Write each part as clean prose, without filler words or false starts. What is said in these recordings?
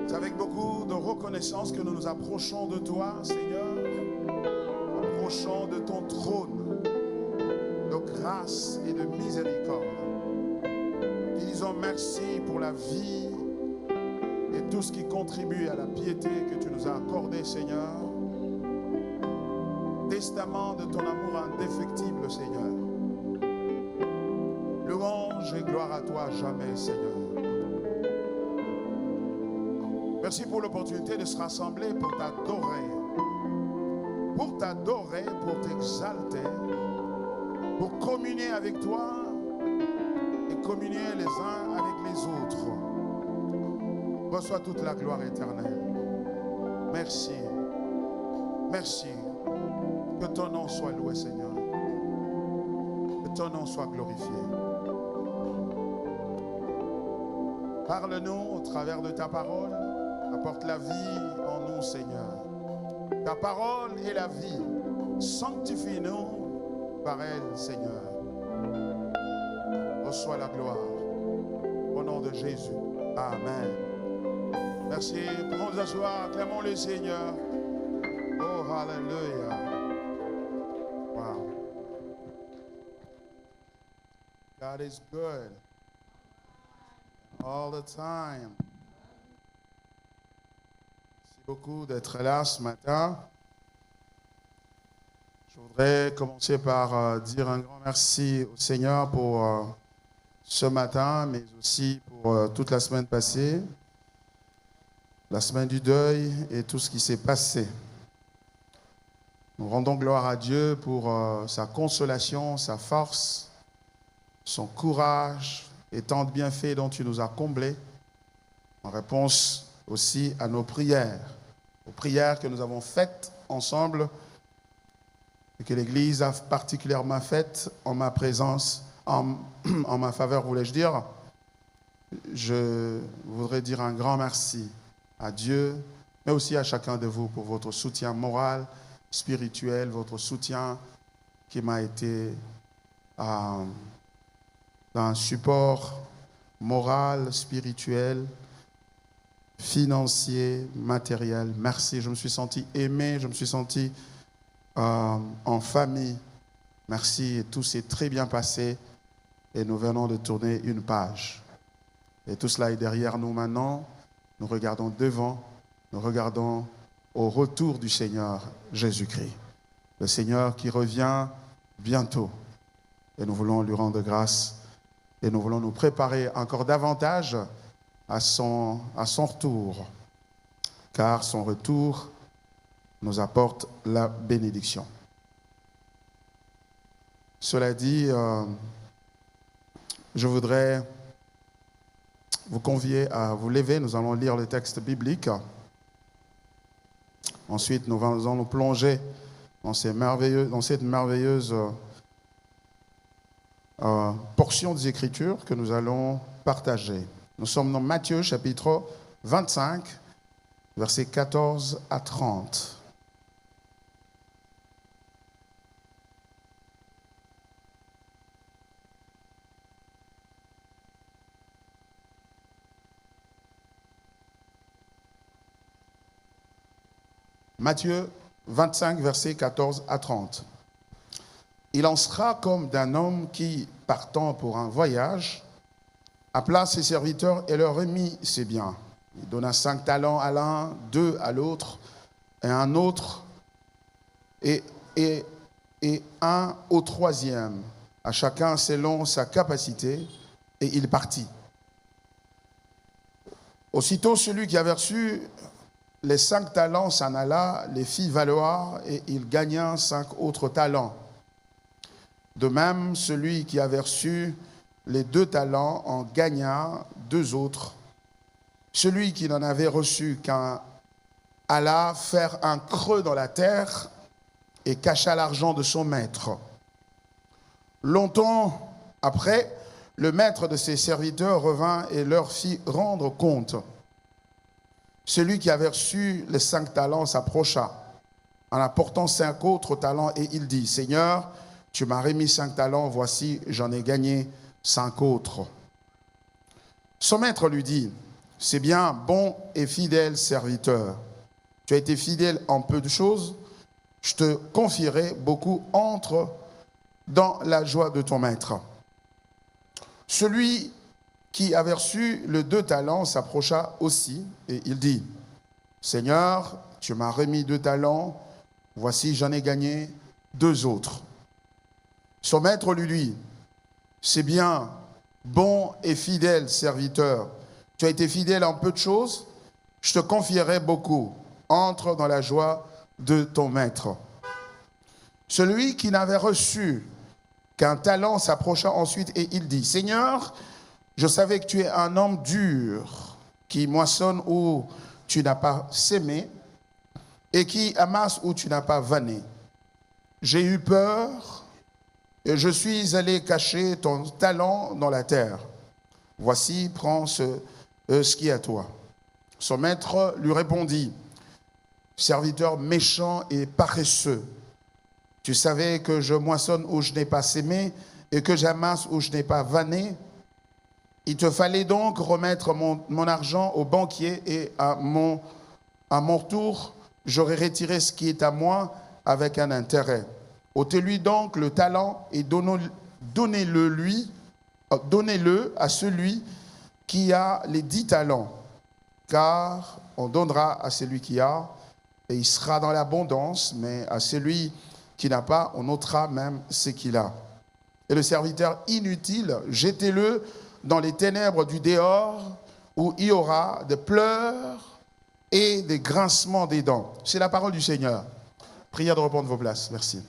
C'est avec beaucoup de reconnaissance que nous nous approchons de toi, Seigneur, approchons de ton trône de grâce et de miséricorde. Disons merci pour la vie et tout ce qui contribue à la piété que tu nous as accordée, Seigneur. Testament de ton amour indéfectible, Seigneur. Louange et gloire à toi jamais, Seigneur. Merci pour l'opportunité de se rassembler pour t'adorer, pour t'exalter, pour communier avec toi et communier les uns avec les autres. Reçois toute la gloire éternelle. Merci. Merci. Que ton nom soit loué, Seigneur. Que ton nom soit glorifié. Parle-nous au travers de ta parole. Apporte la vie en nous, Seigneur. Ta parole est la vie. Sanctifie-nous par elle, Seigneur. Reçois la gloire. Au nom de Jésus. Amen. Merci. Pouvons nous asseoir. Acclamons le Seigneur. Oh, hallelujah. Wow. God is good. All the time. Merci beaucoup d'être là ce matin. Je voudrais commencer par dire un grand merci au Seigneur pour ce matin, mais aussi pour toute la semaine passée, la semaine du deuil et tout ce qui s'est passé. Nous rendons gloire à Dieu pour sa consolation, sa force, son courage et tant de bienfaits dont tu nous as comblés, en réponse aussi à nos prières que nous avons faites ensemble et que l'Église a particulièrement faites en ma présence, en ma faveur, voulais-je dire. Je voudrais dire un grand merci à Dieu, mais aussi à chacun de vous pour votre soutien moral, spirituel, votre soutien qui m'a été d'un support moral, spirituel, financier, matériel. Merci, je me suis senti aimé, je me suis senti en famille. Merci, et tout s'est très bien passé et nous venons de tourner une page. Et tout cela est derrière nous maintenant. Nous regardons devant, nous regardons au retour du Seigneur Jésus-Christ. Le Seigneur qui revient bientôt. Et nous voulons lui rendre grâce et nous voulons nous préparer encore davantage à son retour. Car son retour nous apporte la bénédiction. Cela dit, je voudrais vous convier à vous lever. Nous allons lire le texte biblique. Ensuite, nous allons nous plonger dans cette merveilleuse portion des Écritures que nous allons partager. Nous sommes dans Matthieu, chapitre 25, versets 14 à 30. Matthieu 25, versets 14 à 30. Il en sera comme d'un homme qui, partant pour un voyage, appela ses serviteurs et leur remit ses biens. Il donna 5 talents à l'un, 2 à l'autre, et un autre, et un au troisième, à chacun selon sa capacité, et il partit. Aussitôt, celui qui avait reçu les 5 talents s'en alla, les fit valoir, et il gagna 5 autres talents. De même, celui qui avait reçu les 2 talents en gagna 2 autres. Celui qui n'en avait reçu qu'un alla faire un creux dans la terre et cacha l'argent de son maître. Longtemps après, le maître de ses serviteurs revint et leur fit rendre compte. Celui qui avait reçu les 5 talents s'approcha en apportant 5 autres talents et il dit, « Seigneur, tu m'as remis 5 talents, voici, j'en ai gagné 5 autres. » Son maître lui dit, « C'est bien, bon et fidèle serviteur. Tu as été fidèle en peu de choses, je te confierai beaucoup, entre dans la joie de ton maître. » Celui qui avait reçu les 2 talents s'approcha aussi et il dit, « Seigneur, tu m'as remis 2 talents, voici j'en ai gagné 2 autres. » Son maître lui dit, « C'est bien, bon et fidèle serviteur. Tu as été fidèle en peu de choses, je te confierai beaucoup. Entre dans la joie de ton maître. » Celui qui n'avait reçu qu'un talent s'approcha ensuite et il dit, « Seigneur, je savais que tu es un homme dur, qui moissonne où tu n'as pas sémé et qui amasse où tu n'as pas vanné. J'ai eu peur et je suis allé cacher ton talent dans la terre. Voici, prends ce qui est à toi. » Son maître lui répondit, « Serviteur méchant et paresseux, tu savais que je moissonne où je n'ai pas sémé et que j'amasse où je n'ai pas vanné. Il te fallait donc remettre mon argent au banquier et à mon retour, j'aurais retiré ce qui est à moi avec un intérêt. Ôtez-lui donc le talent et donnez-le à celui qui a les 10 talents, car on donnera à celui qui a, et il sera dans l'abondance, mais à celui qui n'a pas, on ôtera même ce qu'il a. Et le serviteur inutile, jetez-le dans les ténèbres du dehors, où il y aura des pleurs et des grincements des dents. » C'est la parole du Seigneur. Prière de reprendre vos places. Merci.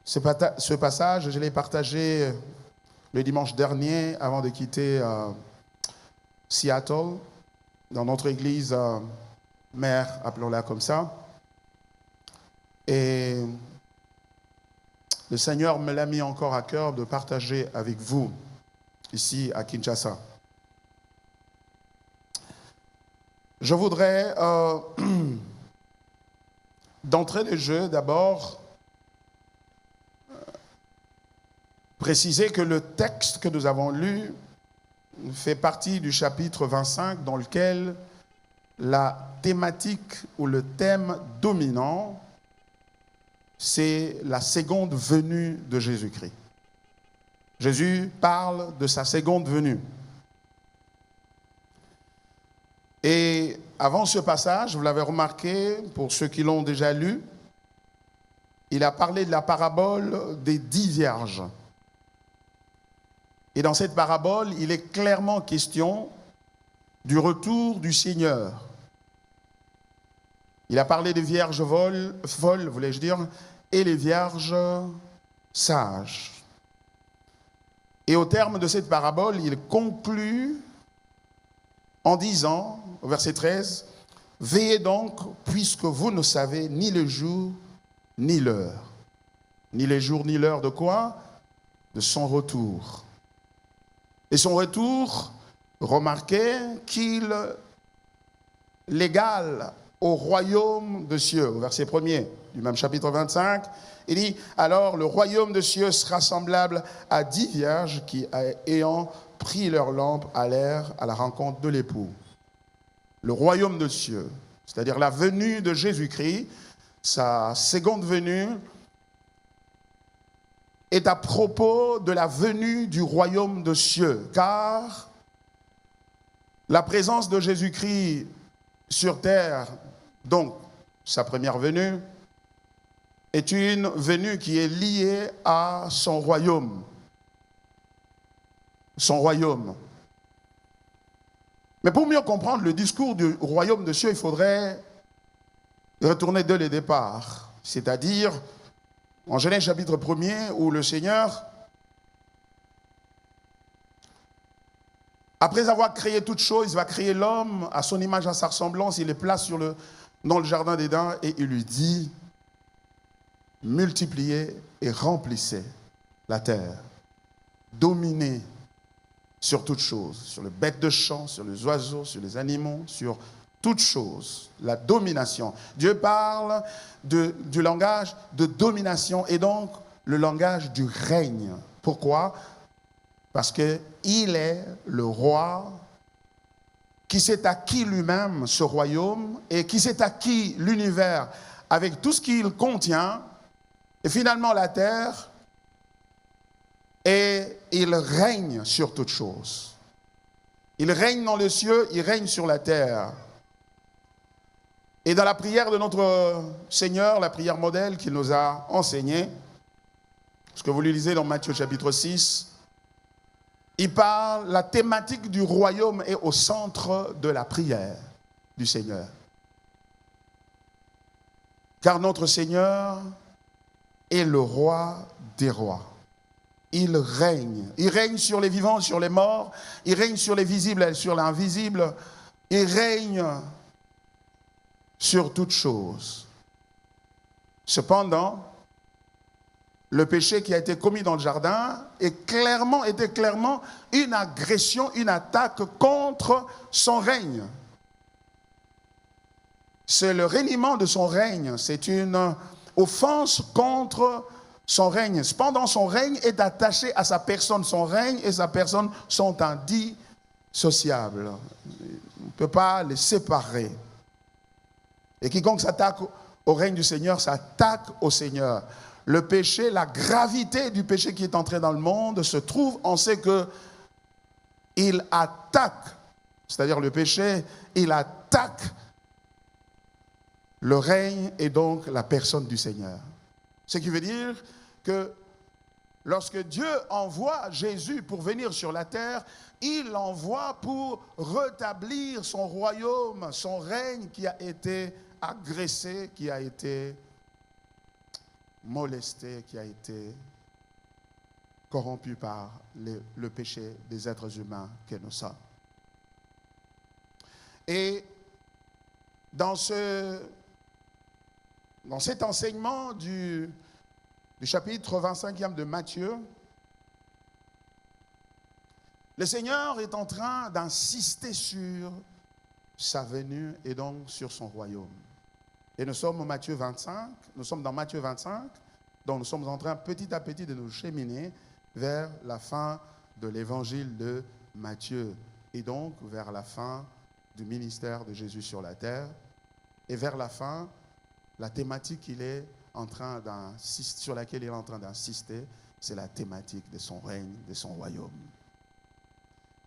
Ce passage, je l'ai partagé le dimanche dernier avant de quitter Seattle, dans notre église mère, appelons-la comme ça. Et le Seigneur me l'a mis encore à cœur de partager avec vous, ici à Kinshasa. Je voudrais, d'entrée de jeu, d'abord, préciser que le texte que nous avons lu fait partie du chapitre 25, dans lequel la thématique ou le thème dominant, c'est la seconde venue de Jésus-Christ. Jésus parle de sa seconde venue. Et avant ce passage, vous l'avez remarqué, pour ceux qui l'ont déjà lu, il a parlé de la parabole des 10 vierges. Et dans cette parabole, il est clairement question du retour du Seigneur. Il a parlé des vierges folles, voulais-je dire, et les vierges sages. Et au terme de cette parabole, il conclut en disant, au verset 13, « Veillez donc, puisque vous ne savez ni le jour ni l'heure. » Ni les jours ni l'heure de quoi? De son retour. Et son retour, remarquez qu'il l'égale au royaume de cieux. Au verset 1er du même chapitre 25, il dit, « Alors le royaume de cieux sera semblable à 10 vierges qui, ayant pris leur lampe, allèrent à la rencontre de l'époux. » Le royaume de cieux, c'est-à-dire la venue de Jésus-Christ, sa seconde venue, est à propos de la venue du royaume de cieux, car la présence de Jésus-Christ sur terre, donc sa première venue, est une venue qui est liée à son royaume. Son royaume. Mais pour mieux comprendre le discours du royaume de cieux, il faudrait retourner dès le départ, c'est-à-dire en Genèse chapitre 1er, où le Seigneur, après avoir créé toutes choses, il va créer l'homme à son image, à sa ressemblance, il les place dans le jardin d'Éden et il lui dit, multipliez et remplissez la terre, dominez sur toutes choses, sur les bêtes de champ, sur les oiseaux, sur les animaux, sur toutes choses, la domination. Dieu parle du langage de domination et donc le langage du règne. Pourquoi? Parce qu'il est le roi qui s'est acquis lui-même ce royaume et qui s'est acquis l'univers avec tout ce qu'il contient, et finalement la terre, et il règne sur toutes choses. Il règne dans les cieux, il règne sur la terre. Et dans la prière de notre Seigneur, la prière modèle qu'il nous a enseignée, ce que vous lisez dans Matthieu chapitre 6, il parle, la thématique du royaume est au centre de la prière du Seigneur. Car notre Seigneur est le roi des rois. Il règne sur les vivants, sur les morts, il règne sur les visibles et sur l'invisible, il règne sur toutes choses. Cependant, le péché qui a été commis dans le jardin était clairement une agression, une attaque contre son règne. C'est le reniement de son règne, c'est une offense contre son règne. Cependant, son règne est attaché à sa personne. Son règne et sa personne sont indissociables. On ne peut pas les séparer. Et quiconque s'attaque au règne du Seigneur s'attaque au Seigneur. Le péché, la gravité du péché qui est entré dans le monde se trouve en ce qu'il attaque, c'est-à-dire le péché, il attaque le règne et donc la personne du Seigneur. Ce qui veut dire que lorsque Dieu envoie Jésus pour venir sur la terre, il l'envoie pour rétablir son royaume, son règne qui a été agressé, qui a été molesté, qui a été corrompu par le péché des êtres humains que nous sommes. Et dans cet enseignement du chapitre 25e de Matthieu, le Seigneur est en train d'insister sur sa venue et donc sur son royaume. Et nous sommes au Matthieu 25, nous sommes dans Matthieu 25, donc nous sommes en train petit à petit de nous cheminer vers la fin de l'évangile de Matthieu et donc vers la fin du ministère de Jésus sur la terre et vers la fin, la thématique sur laquelle il est en train d'insister, c'est la thématique de son règne, de son royaume.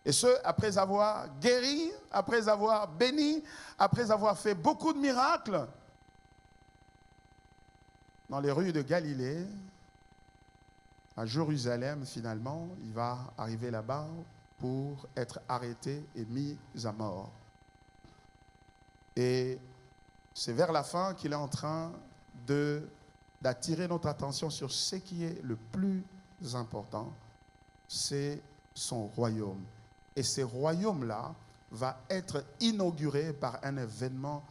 Et ce, après avoir guéri, après avoir béni, après avoir fait beaucoup de miracles, dans les rues de Galilée, à Jérusalem finalement, il va arriver là-bas pour être arrêté et mis à mort. Et c'est vers la fin qu'il est en train d'attirer notre attention sur ce qui est le plus important, c'est son royaume. Et ce royaume-là va être inauguré par un événement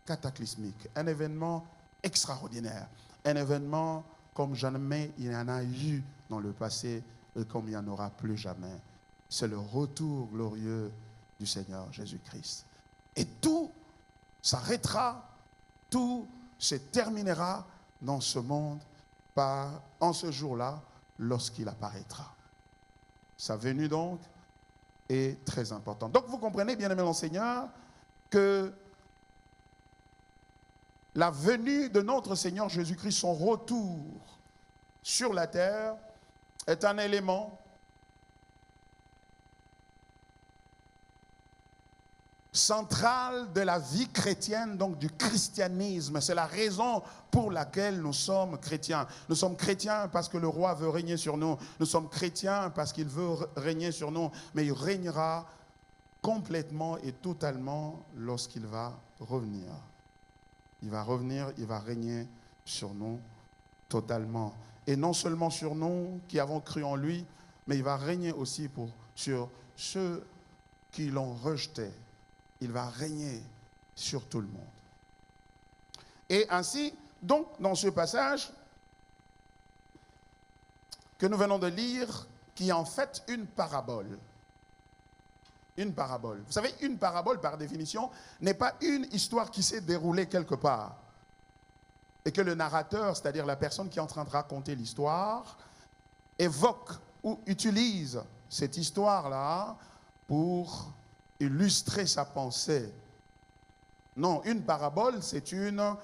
cataclysmique, un événement extraordinaire, un événement comme jamais il y en a eu dans le passé et comme il n'y en aura plus jamais. C'est le retour glorieux du Seigneur Jésus-Christ. Et tout s'arrêtera, tout se terminera dans ce monde en ce jour-là, lorsqu'il apparaîtra. Sa venue donc est très importante. Donc vous comprenez, bien-aimé dans le Seigneur, que la venue de notre Seigneur Jésus-Christ, son retour sur la terre, est un élément central de la vie chrétienne, donc du christianisme. C'est la raison pour laquelle nous sommes chrétiens. Nous sommes chrétiens parce que le roi veut régner sur nous. Nous sommes chrétiens parce qu'il veut régner sur nous. Mais il régnera complètement et totalement lorsqu'il va revenir. Il va revenir, il va régner sur nous totalement. Et non seulement sur nous qui avons cru en lui, mais il va régner aussi sur ceux qui l'ont rejeté. Il va régner sur tout le monde. Et ainsi, donc, dans ce passage que nous venons de lire, qui est en fait une parabole. Une parabole. Vous savez, une parabole, par définition, n'est pas une histoire qui s'est déroulée quelque part. et que le narrateur, c'est-à-dire la personne qui est en train de raconter l'histoire, évoque ou utilise cette histoire-là pour illustrer sa pensée. Non, une parabole, c'est une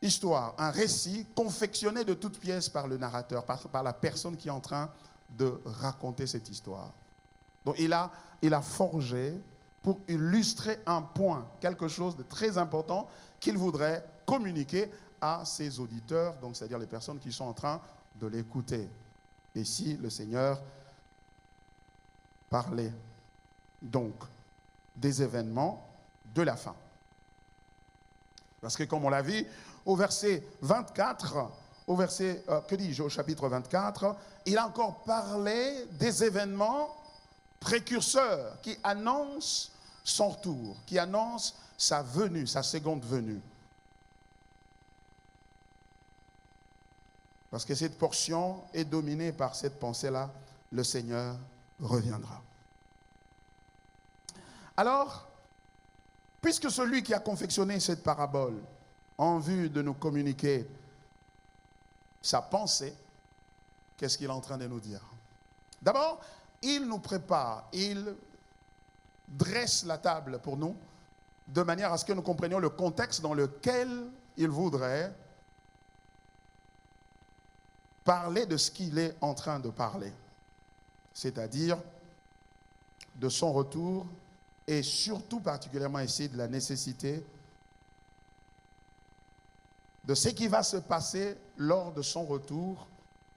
histoire, un récit confectionné de toutes pièces par le narrateur, par la personne qui est en train de raconter cette histoire. Donc il a forgé pour illustrer un point, quelque chose de très important qu'il voudrait communiquer à ses auditeurs, donc c'est-à-dire les personnes qui sont en train de l'écouter. Et si le Seigneur parlait donc des événements de la fin. Parce que comme on l'a vu, au verset 24, au chapitre 24, il a encore parlé des événements précurseurs qui annoncent son retour, qui annoncent sa venue, sa seconde venue. Parce que cette portion est dominée par cette pensée-là, le Seigneur reviendra. Alors, puisque celui qui a confectionné cette parabole en vue de nous communiquer sa pensée, qu'est-ce qu'il est en train de nous dire? D'abord, il nous prépare, il dresse la table pour nous, de manière à ce que nous comprenions le contexte dans lequel il voudrait parler de ce qu'il est en train de parler, c'est-à-dire de son retour et surtout particulièrement ici de la nécessité de ce qui va se passer lors de son retour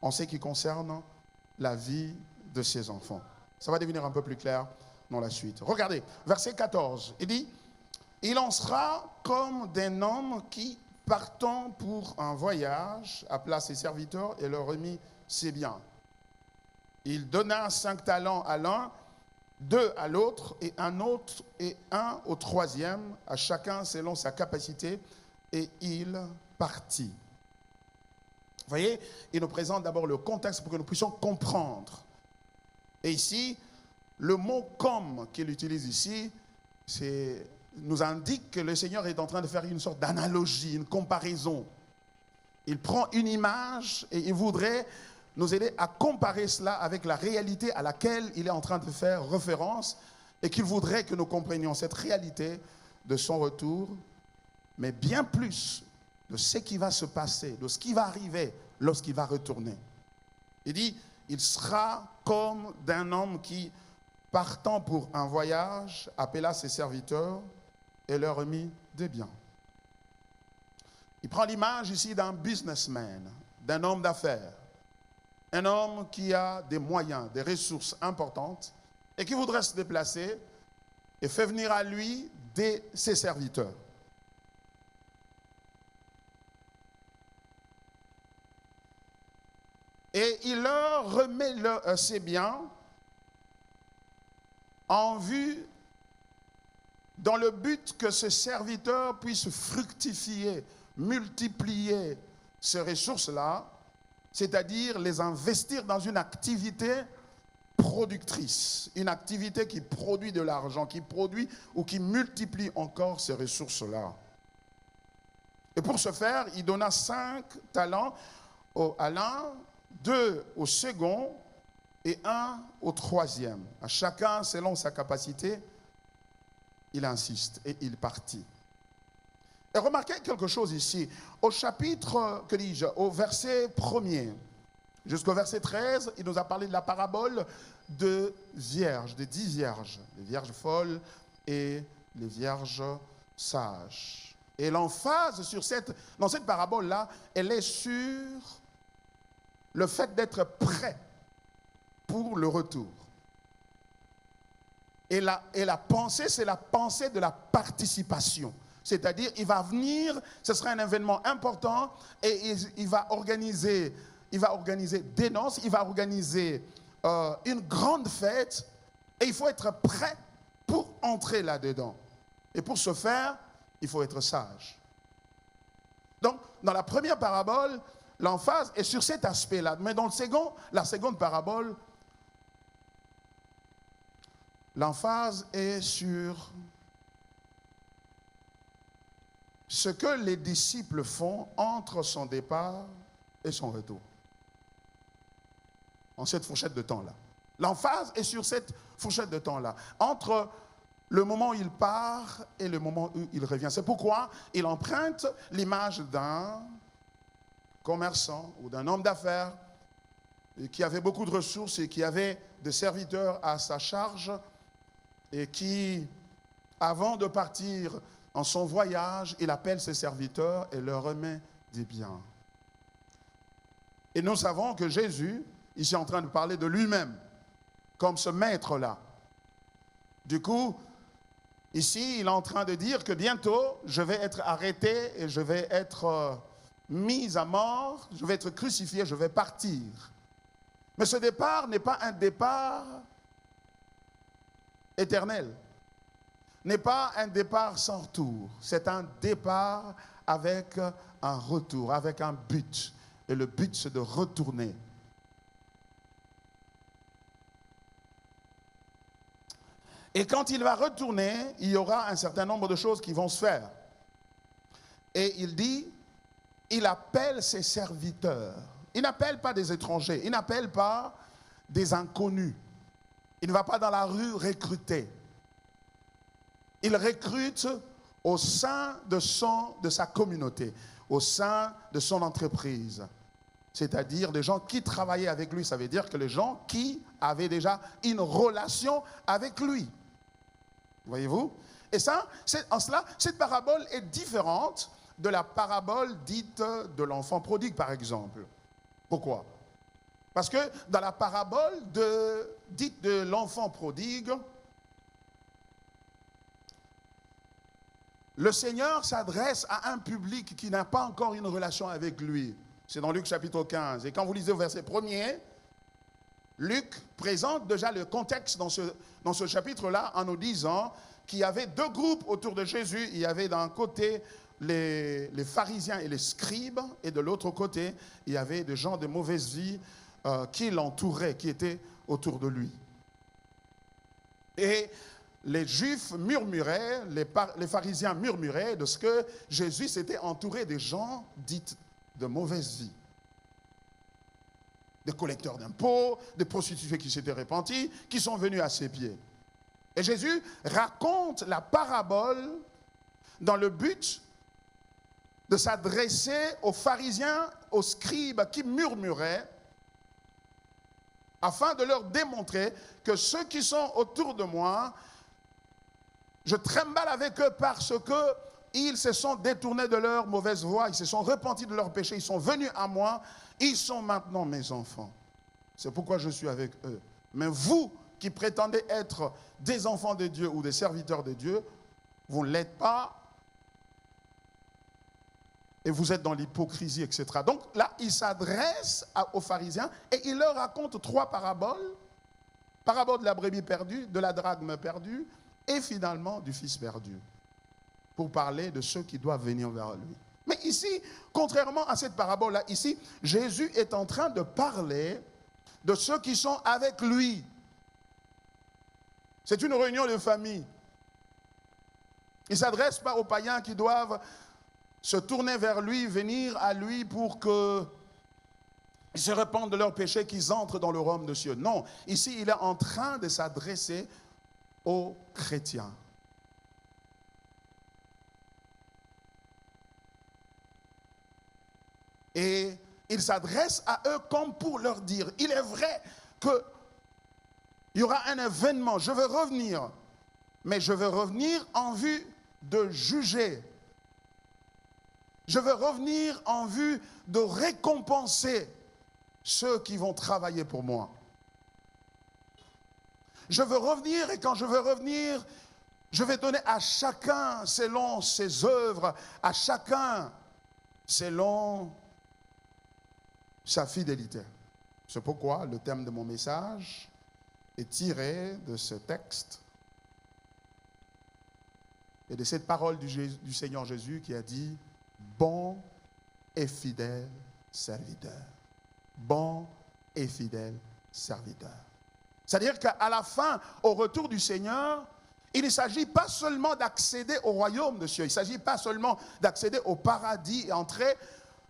en ce qui concerne la vie de ses enfants. Ça va devenir un peu plus clair dans la suite. Regardez, verset 14, il dit « Il en sera comme d'un homme qui, partant pour un voyage, appela ses serviteurs et leur remit ses biens. Il donna 5 talents à l'un, 2 à l'autre, et un au troisième, à chacun selon sa capacité, et il partit. » Vous voyez, il nous présente d'abord le contexte pour que nous puissions comprendre. Et ici, le mot « comme » qu'il utilise ici, nous indique que le Seigneur est en train de faire une sorte d'analogie, une comparaison. Il prend une image et il voudrait nous aider à comparer cela avec la réalité à laquelle il est en train de faire référence et qu'il voudrait que nous comprenions cette réalité de son retour, mais bien plus de ce qui va se passer, de ce qui va arriver lorsqu'il va retourner. Il dit, il sera comme d'un homme qui, partant pour un voyage, appela ses serviteurs et leur remit des biens. Il prend l'image ici d'un businessman, d'un homme d'affaires, un homme qui a des moyens, des ressources importantes et qui voudrait se déplacer et fait venir à lui ses serviteurs. Et il leur remet ses biens en vue, dans le but que ce serviteur puisse fructifier, multiplier ces ressources-là, c'est-à-dire les investir dans une activité productrice, une activité qui produit de l'argent, qui produit ou qui multiplie encore ces ressources-là. Et pour ce faire, il donna 5 talents à l'un, 2 au second et 1 au troisième. À chacun, selon sa capacité, il insiste et il partit. Et remarquez quelque chose ici. Au chapitre, au verset 1er, jusqu'au verset 13, il nous a parlé de la parabole de vierges, de 10 vierges. Les vierges folles et les vierges sages. Et l'emphase dans cette parabole-là, elle est sur le fait d'être prêt pour le retour. Et la pensée, c'est la pensée de la participation. C'est-à-dire, il va venir, ce sera un événement important, et il va organiser des noces, il va organiser une grande fête, et il faut être prêt pour entrer là-dedans. Et pour ce faire, il faut être sage. Donc, dans la première parabole, l'emphase est sur cet aspect-là. Mais dans la seconde parabole, l'emphase est sur ce que les disciples font entre son départ et son retour. En cette fourchette de temps-là. L'emphase est sur cette fourchette de temps-là. Entre le moment où il part et le moment où il revient. C'est pourquoi il emprunte l'image d'un commerçant ou d'un homme d'affaires qui avait beaucoup de ressources et qui avait des serviteurs à sa charge et qui, avant de partir en son voyage, il appelle ses serviteurs et leur remet des biens. Et nous savons que Jésus, ici en train de parler de lui-même, comme ce maître-là. Du coup, ici, il est en train de dire que bientôt, je vais être arrêté et je vais être mis à mort, je vais être crucifié, je vais partir. Mais ce départ n'est pas un départ éternel, n'est pas un départ sans retour. C'est un départ avec un retour, avec un but. Et le but, c'est de retourner. Et quand il va retourner, il y aura un certain nombre de choses qui vont se faire. Et il dit, il appelle ses serviteurs. Il n'appelle pas des étrangers, il n'appelle pas des inconnus. Il ne va pas dans la rue recruter. Il recrute au sein de sa communauté, au sein de son entreprise. C'est-à-dire des gens qui travaillaient avec lui. Ça veut dire que les gens qui avaient déjà une relation avec lui. Voyez-vous? Et ça, en cela, cette parabole est différente de la parabole dite de l'enfant prodigue, par exemple. Pourquoi? Parce que dans la parabole dite de l'enfant prodigue, le Seigneur s'adresse à un public qui n'a pas encore une relation avec lui. C'est dans Luc chapitre 15. Et quand vous lisez au verset 1er, Luc présente déjà le contexte dans ce chapitre-là en nous disant qu'il y avait deux groupes autour de Jésus. Il y avait d'un côté les pharisiens et les scribes, et de l'autre côté, il y avait des gens de mauvaise vie qui l'entouraient, qui étaient autour de lui. Et les Juifs murmuraient, les pharisiens murmuraient de ce que Jésus s'était entouré des gens dits de mauvaise vie. Des collecteurs d'impôts, des prostituées qui s'étaient repenties, qui sont venus à ses pieds. Et Jésus raconte la parabole dans le but de s'adresser aux pharisiens, aux scribes qui murmuraient, afin de leur démontrer que ceux qui sont autour de moi, je trimballe avec eux parce qu'ils se sont détournés de leur mauvaise voie, ils se sont repentis de leurs péchés, ils sont venus à moi, ils sont maintenant mes enfants. C'est pourquoi je suis avec eux. Mais vous qui prétendez être des enfants de Dieu ou des serviteurs de Dieu, vous ne l'êtes pas et vous êtes dans l'hypocrisie, etc. Donc là, il s'adresse aux pharisiens et il leur raconte trois paraboles. Parabole de la brebis perdue, de la drachme perdue et finalement du fils perdu. Pour parler de ceux qui doivent venir vers lui. Mais ici, contrairement à cette parabole-là, ici, Jésus est en train de parler de ceux qui sont avec lui. C'est une réunion de famille. Il ne s'adresse pas aux païens qui doivent se tourner vers lui, venir à lui pour qu'ils se repentent de leurs péchés, qu'ils entrent dans le royaume de Dieu. Non, ici, il est en train de s'adresser aux chrétiens. Et il s'adresse à eux comme pour leur dire, il est vrai qu'il y aura un événement, je vais revenir, mais je vais revenir en vue de juger. Je vais revenir en vue de récompenser ceux qui vont travailler pour moi. Je veux revenir et quand je veux revenir, je vais donner à chacun selon ses œuvres, à chacun selon sa fidélité. C'est pourquoi le thème de mon message est tiré de ce texte et de cette parole du Seigneur Jésus qui a dit « Bon et fidèle serviteur. » Bon et fidèle serviteur. C'est-à-dire qu'à la fin, au retour du Seigneur, Il ne s'agit pas seulement d'accéder au royaume de cieux. Il ne s'agit pas seulement d'accéder au paradis et entrer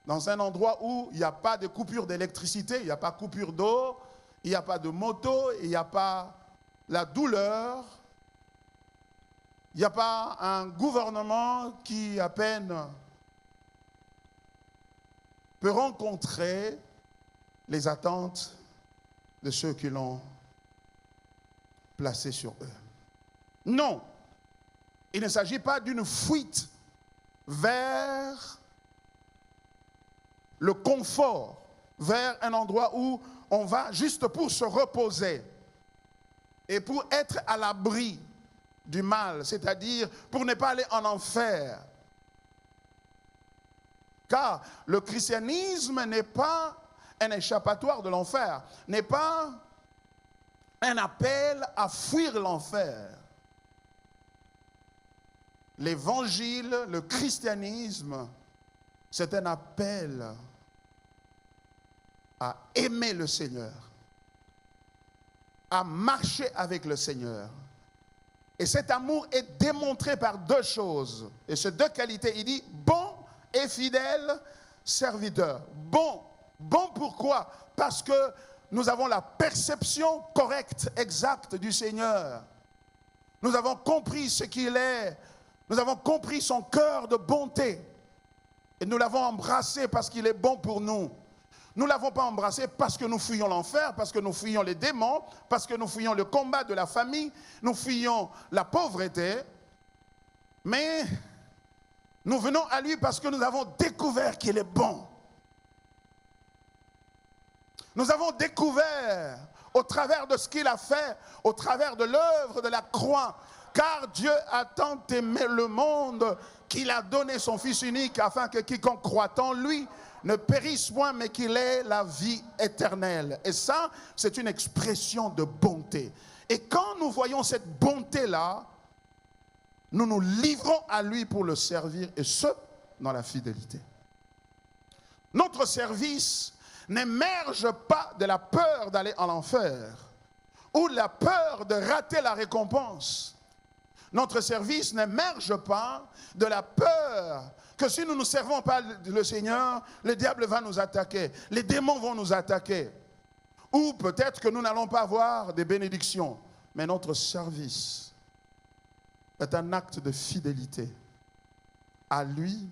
dans un endroit où il n'y a pas de coupure d'électricité, il n'y a pas de coupure d'eau, il n'y a pas de moto, il n'y a pas la douleur, il n'y a pas un gouvernement qui à peine peut rencontrer les attentes de ceux qui l'ont placé sur eux. Non, il ne s'agit pas d'une fuite vers le confort, vers un endroit où on va juste pour se reposer et pour être à l'abri du mal, c'est-à-dire pour ne pas aller en enfer. Car le christianisme n'est pas un échappatoire de l'enfer, n'est pas un appel à fuir l'enfer. L'évangile, le christianisme, c'est un appel à aimer le Seigneur, à marcher avec le Seigneur. Et cet amour est démontré par deux choses. Et ces deux qualités, il dit bon et fidèle serviteur. Bon. Bon pourquoi? Parce que nous avons la perception correcte, exacte du Seigneur. Nous avons compris ce qu'il est. Nous avons compris son cœur de bonté. Et nous l'avons embrassé parce qu'il est bon pour nous. Nous ne l'avons pas embrassé parce que nous fuyons l'enfer, parce que nous fuyons les démons, parce que nous fuyons le combat de la famille, nous fuyons la pauvreté. Mais nous venons à lui parce que nous avons découvert qu'il est bon. Nous avons découvert au travers de ce qu'il a fait, au travers de l'œuvre de la croix, car Dieu a tant aimé le monde qu'il a donné son Fils unique afin que quiconque croit en lui ne périsse point, mais qu'il ait la vie éternelle. Et ça, c'est une expression de bonté. Et quand nous voyons cette bonté-là, nous nous livrons à lui pour le servir, et ce, dans la fidélité. Notre service n'émerge pas de la peur d'aller en enfer ou de la peur de rater la récompense. Notre service n'émerge pas de la peur que si nous ne servons pas le Seigneur, le diable va nous attaquer, les démons vont nous attaquer. Ou peut-être que nous n'allons pas avoir des bénédictions. Mais notre service est un acte de fidélité à lui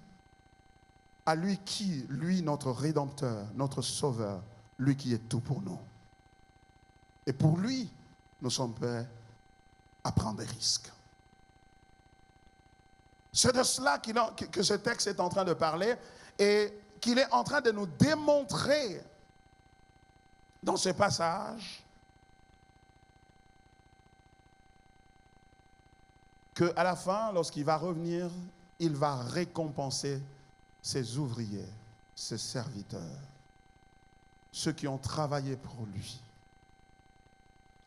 qui, lui, notre Rédempteur, notre Sauveur, lui qui est tout pour nous. Et pour lui, nous sommes prêts à prendre des risques. C'est de cela que ce texte est en train de parler et qu'il est en train de nous démontrer dans ce passage qu'à la fin, lorsqu'il va revenir, il va récompenser ses ouvriers, ses serviteurs, ceux qui ont travaillé pour lui.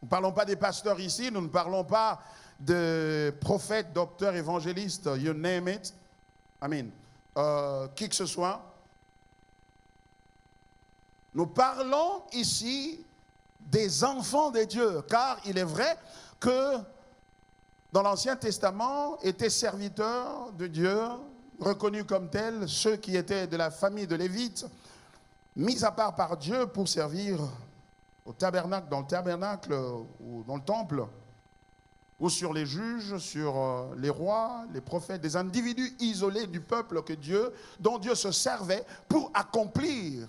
Nous ne parlons pas des pasteurs ici, nous ne parlons pas de prophètes, docteurs, évangélistes, you name it. Qui que ce soit. Nous parlons ici des enfants de Dieu, car il est vrai que dans l'Ancien Testament étaient serviteurs de Dieu, reconnus comme tels, ceux qui étaient de la famille de Lévite, mis à part par Dieu pour servir au tabernacle, dans le tabernacle ou dans le temple, ou sur les juges, sur les rois, les prophètes, des individus isolés du peuple dont Dieu se servait pour accomplir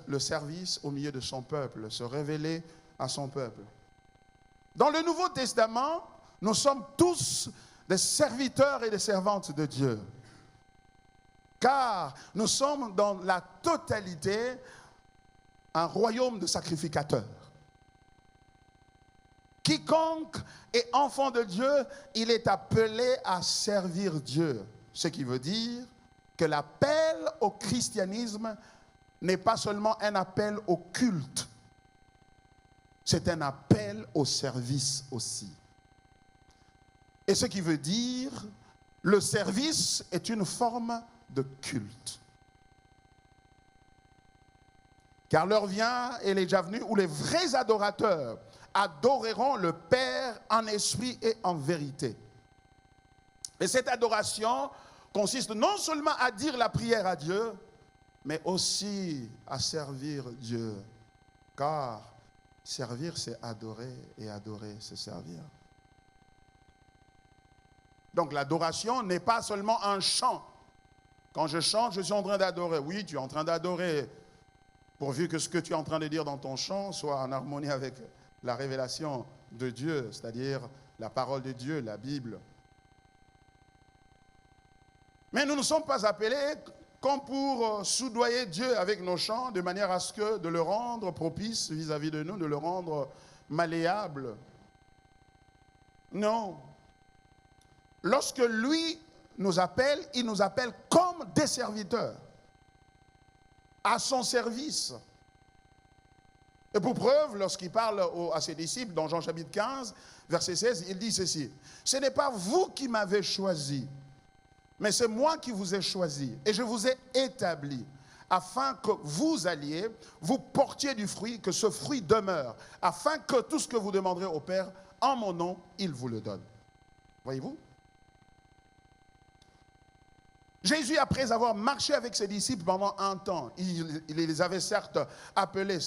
le service au milieu de son peuple, se révéler à son peuple. Dans le Nouveau Testament, nous sommes tous des serviteurs et des servantes de Dieu. Car nous sommes dans la totalité un royaume de sacrificateurs. Quiconque est enfant de Dieu, il est appelé à servir Dieu. Ce qui veut dire que l'appel au christianisme n'est pas seulement un appel au culte, c'est un appel au service aussi. Et ce qui veut dire, le service est une forme de culte. Car l'heure vient, et elle est déjà venue, où les vrais adorateurs adoreront le Père en esprit et en vérité. Et cette adoration consiste non seulement à dire la prière à Dieu, mais aussi à servir Dieu. Car servir, c'est adorer, et adorer, c'est servir. Donc l'adoration n'est pas seulement un chant. Quand je chante, je suis en train d'adorer. Oui, tu es en train d'adorer, pourvu que ce que tu es en train de dire dans ton chant soit en harmonie avec la révélation de Dieu, c'est-à-dire la parole de Dieu, la Bible. Mais nous ne sommes pas appelés comme pour soudoyer Dieu avec nos chants, de manière à ce que de le rendre propice vis-à-vis de nous, de le rendre malléable. Non. Lorsque lui nous appelle, il nous appelle comme des serviteurs, à son service. Et pour preuve, lorsqu'il parle à ses disciples, dans Jean chapitre 15, verset 16, il dit ceci: « Ce n'est pas vous qui m'avez choisi, mais c'est moi qui vous ai choisi, et je vous ai établi, afin que vous alliez, vous portiez du fruit, que ce fruit demeure, afin que tout ce que vous demanderez au Père, en mon nom, il vous le donne. » Voyez-vous? Jésus, après avoir marché avec ses disciples pendant un temps, il les avait certes appelés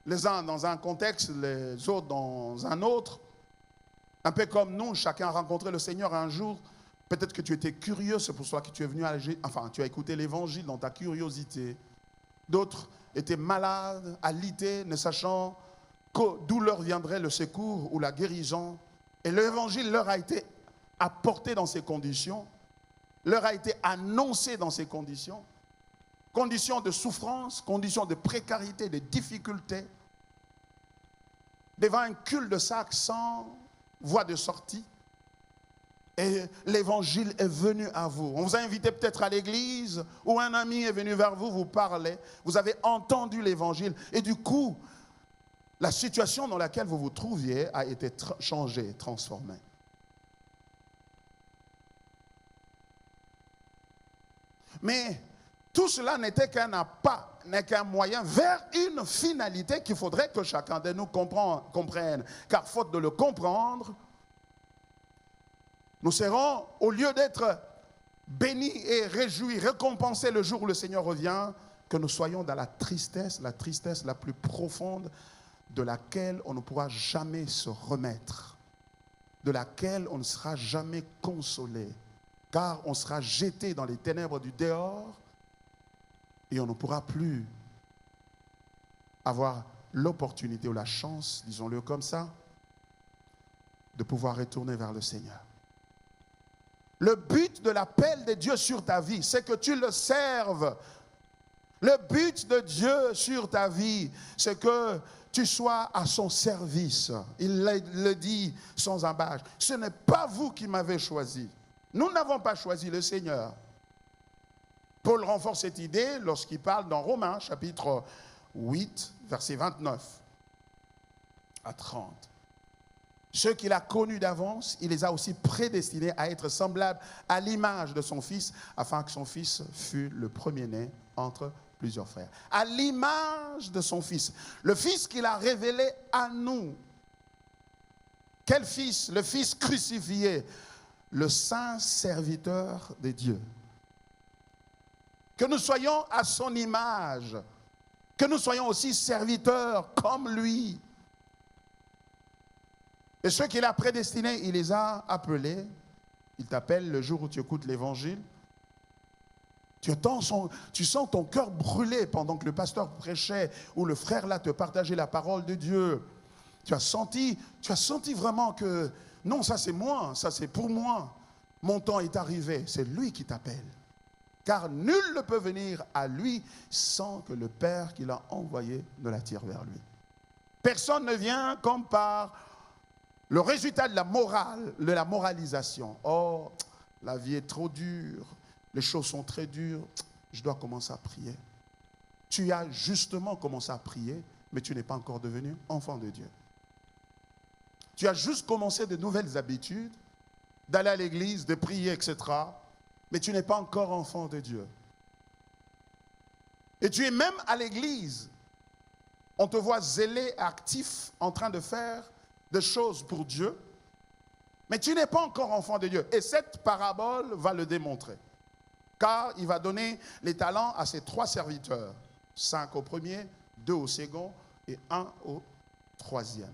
les uns dans un contexte, les autres dans un autre. Un peu comme nous, chacun a rencontré le Seigneur un jour. Peut-être que tu étais curieux, c'est pour ça que tu es venu tu as écouté l'évangile dans ta curiosité. D'autres étaient malades, alités, ne sachant d'où leur viendrait le secours ou la guérison. Et l'évangile leur a été apporté dans ces conditions, leur a été annoncé dans ces conditions. Conditions de souffrance, conditions de précarité, de difficulté. Devant un cul-de-sac sans voie de sortie. Et l'évangile est venu à vous. On vous a invité peut-être à l'église, ou un ami est venu vers vous, vous parlez. Vous avez entendu l'évangile. Et du coup, la situation dans laquelle vous vous trouviez a été changée, transformée. Mais tout cela n'était qu'un pas, n'est qu'un moyen vers une finalité qu'il faudrait que chacun de nous comprenne. Car faute de le comprendre, nous serons, au lieu d'être bénis et réjouis, récompensés le jour où le Seigneur revient, que nous soyons dans la tristesse la plus profonde, de laquelle on ne pourra jamais se remettre, de laquelle on ne sera jamais consolé, car on sera jeté dans les ténèbres du dehors et on ne pourra plus avoir l'opportunité ou la chance, disons-le comme ça, de pouvoir retourner vers le Seigneur. Le but de l'appel de Dieu sur ta vie, c'est que tu le serves. Le but de Dieu sur ta vie, c'est que tu sois à son service. Il le dit sans embâche. Ce n'est pas vous qui m'avez choisi. Nous n'avons pas choisi le Seigneur. Paul renforce cette idée lorsqu'il parle dans Romains, chapitre 8, verset 29 à 30. Ceux qu'il a connus d'avance, il les a aussi prédestinés à être semblables à l'image de son Fils, afin que son Fils fût le premier-né entre plusieurs frères. À l'image de son Fils. Le Fils qu'il a révélé à nous. Quel Fils? Le Fils crucifié. Le saint serviteur de Dieu. Que nous soyons à son image. Que nous soyons aussi serviteurs comme lui. Et ceux qu'il a prédestinés, il les a appelés. Il t'appelle le jour où tu écoutes l'évangile. Tu sens ton cœur brûler pendant que le pasteur prêchait ou le frère là te partageait la parole de Dieu. Tu as senti vraiment que non, ça c'est moi, ça c'est pour moi. Mon temps est arrivé. C'est lui qui t'appelle. Car nul ne peut venir à lui sans que le Père qui l'a envoyé ne l'attire vers lui. Personne ne vient comme par le résultat de la morale, de la moralisation. Oh, la vie est trop dure, les choses sont très dures, je dois commencer à prier. Tu as justement commencé à prier, mais tu n'es pas encore devenu enfant de Dieu. Tu as juste commencé de nouvelles habitudes, d'aller à l'église, de prier, etc. Mais tu n'es pas encore enfant de Dieu. Et tu es même à l'église. On te voit zélé, actif, en train de faire de choses pour Dieu, mais tu n'es pas encore enfant de Dieu. Et cette parabole va le démontrer. Car il va donner les talents à ses 3 serviteurs. 5 au premier, 2 au second et 1 au troisième.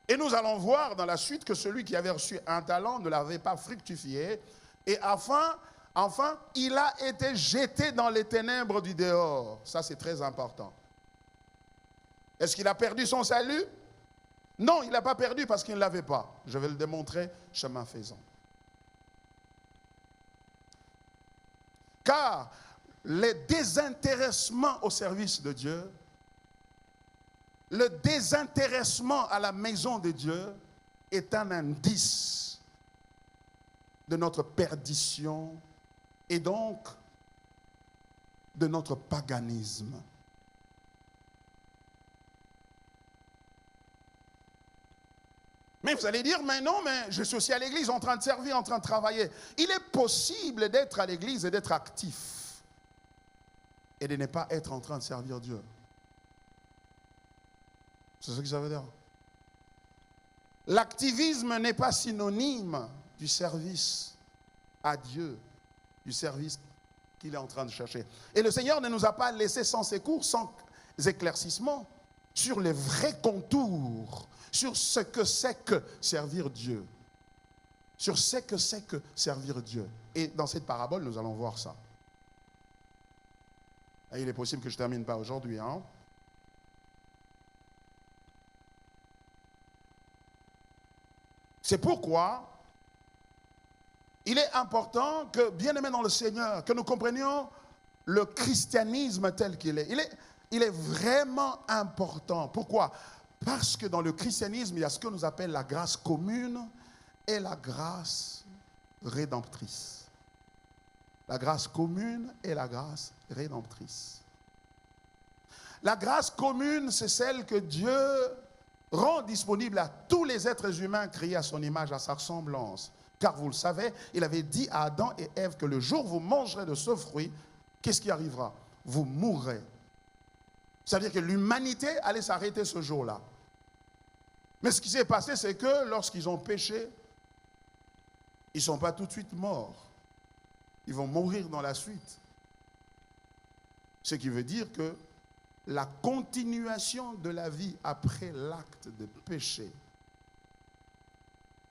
Et nous allons voir dans la suite que celui qui avait reçu 1 talent ne l'avait pas fructifié. Et enfin, il a été jeté dans les ténèbres du dehors. Ça, c'est très important. Est-ce qu'il a perdu son salut? Non, il n'a pas perdu parce qu'il ne l'avait pas. Je vais le démontrer chemin faisant. Car le désintéressement au service de Dieu, le désintéressement à la maison de Dieu est un indice de notre perdition et donc de notre paganisme. Mais vous allez dire, mais non, mais je suis aussi à l'église en train de servir, en train de travailler. Il est possible d'être à l'église et d'être actif et de ne pas être en train de servir Dieu. C'est ce que ça veut dire. L'activisme n'est pas synonyme du service à Dieu, du service qu'il est en train de chercher. Et le Seigneur ne nous a pas laissé sans secours, sans éclaircissement sur les vrais contours, sur ce que c'est que servir Dieu. Sur ce que c'est que servir Dieu. Et dans cette parabole, nous allons voir ça. Et il est possible que je ne termine pas aujourd'hui, hein. C'est pourquoi il est important que, bien-aimés dans le Seigneur, que nous comprenions le christianisme tel qu'il est. Il est vraiment important. Pourquoi? Parce que dans le christianisme, il y a ce que nous appelle la grâce commune et la grâce rédemptrice. La grâce commune et la grâce rédemptrice. La grâce commune, c'est celle que Dieu rend disponible à tous les êtres humains créés à son image, à sa ressemblance. Car vous le savez, il avait dit à Adam et Ève que le jour où vous mangerez de ce fruit, qu'est-ce qui arrivera? Vous mourrez. C'est-à-dire que l'humanité allait s'arrêter ce jour-là. Mais ce qui s'est passé, c'est que lorsqu'ils ont péché, ils ne sont pas tout de suite morts. Ils vont mourir dans la suite. Ce qui veut dire que la continuation de la vie après l'acte de péché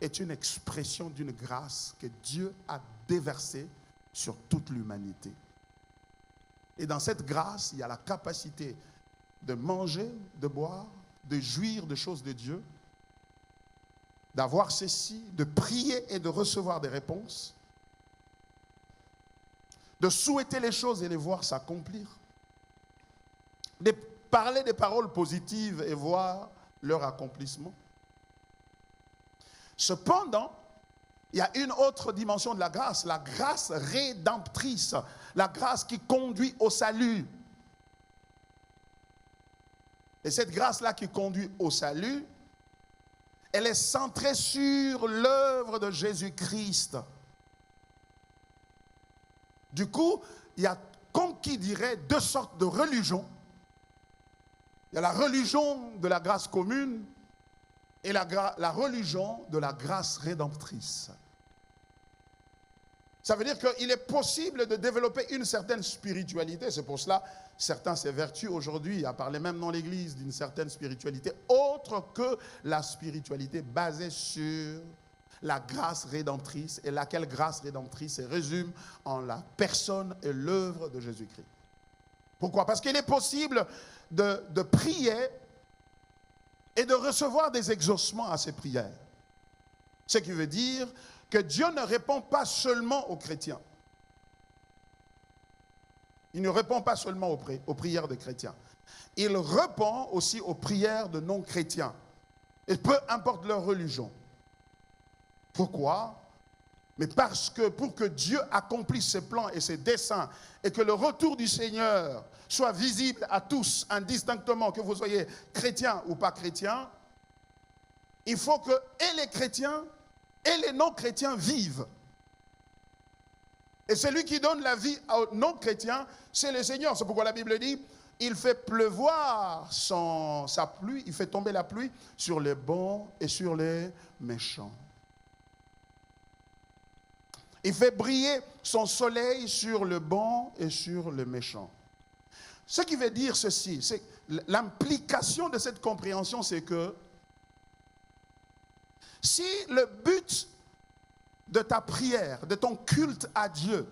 est une expression d'une grâce que Dieu a déversée sur toute l'humanité. Et dans cette grâce, il y a la capacité de manger, de boire, de jouir de choses de Dieu, d'avoir ceci, de prier et de recevoir des réponses, de souhaiter les choses et les voir s'accomplir, de parler des paroles positives et voir leur accomplissement. Cependant, il y a une autre dimension de la grâce rédemptrice, la grâce qui conduit au salut. Et cette grâce-là qui conduit au salut, elle est centrée sur l'œuvre de Jésus-Christ. Du coup, il y a, comme qui dirait, 2 sortes de religions. Il y a la religion de la grâce commune et la religion de la grâce rédemptrice. Ça veut dire qu'il est possible de développer une certaine spiritualité. C'est pour cela certains s'évertuent aujourd'hui à parler même dans l'Église d'une certaine spiritualité autre que la spiritualité basée sur la grâce rédemptrice, et laquelle grâce rédemptrice se résume en la personne et l'œuvre de Jésus-Christ. Pourquoi? Parce qu'il est possible de prier et de recevoir des exaucements à ces prières. Ce qui veut dire que Dieu ne répond pas seulement aux chrétiens. Il ne répond pas seulement aux prières des chrétiens. Il répond aussi aux prières de non-chrétiens. Et peu importe leur religion. Pourquoi? Mais parce que pour que Dieu accomplisse ses plans et ses desseins et que le retour du Seigneur soit visible à tous, indistinctement, que vous soyez chrétien ou pas chrétien, il faut que et les chrétiens et les non-chrétiens vivent. Et celui qui donne la vie aux non-chrétiens, c'est le Seigneur. C'est pourquoi la Bible dit, Il fait pleuvoir sa pluie, il fait tomber la pluie sur les bons et sur les méchants. Il fait briller son soleil sur le bon et sur le méchant. Ce qui veut dire ceci, c'est l'implication de cette compréhension, c'est que si le but de ta prière, de ton culte à Dieu,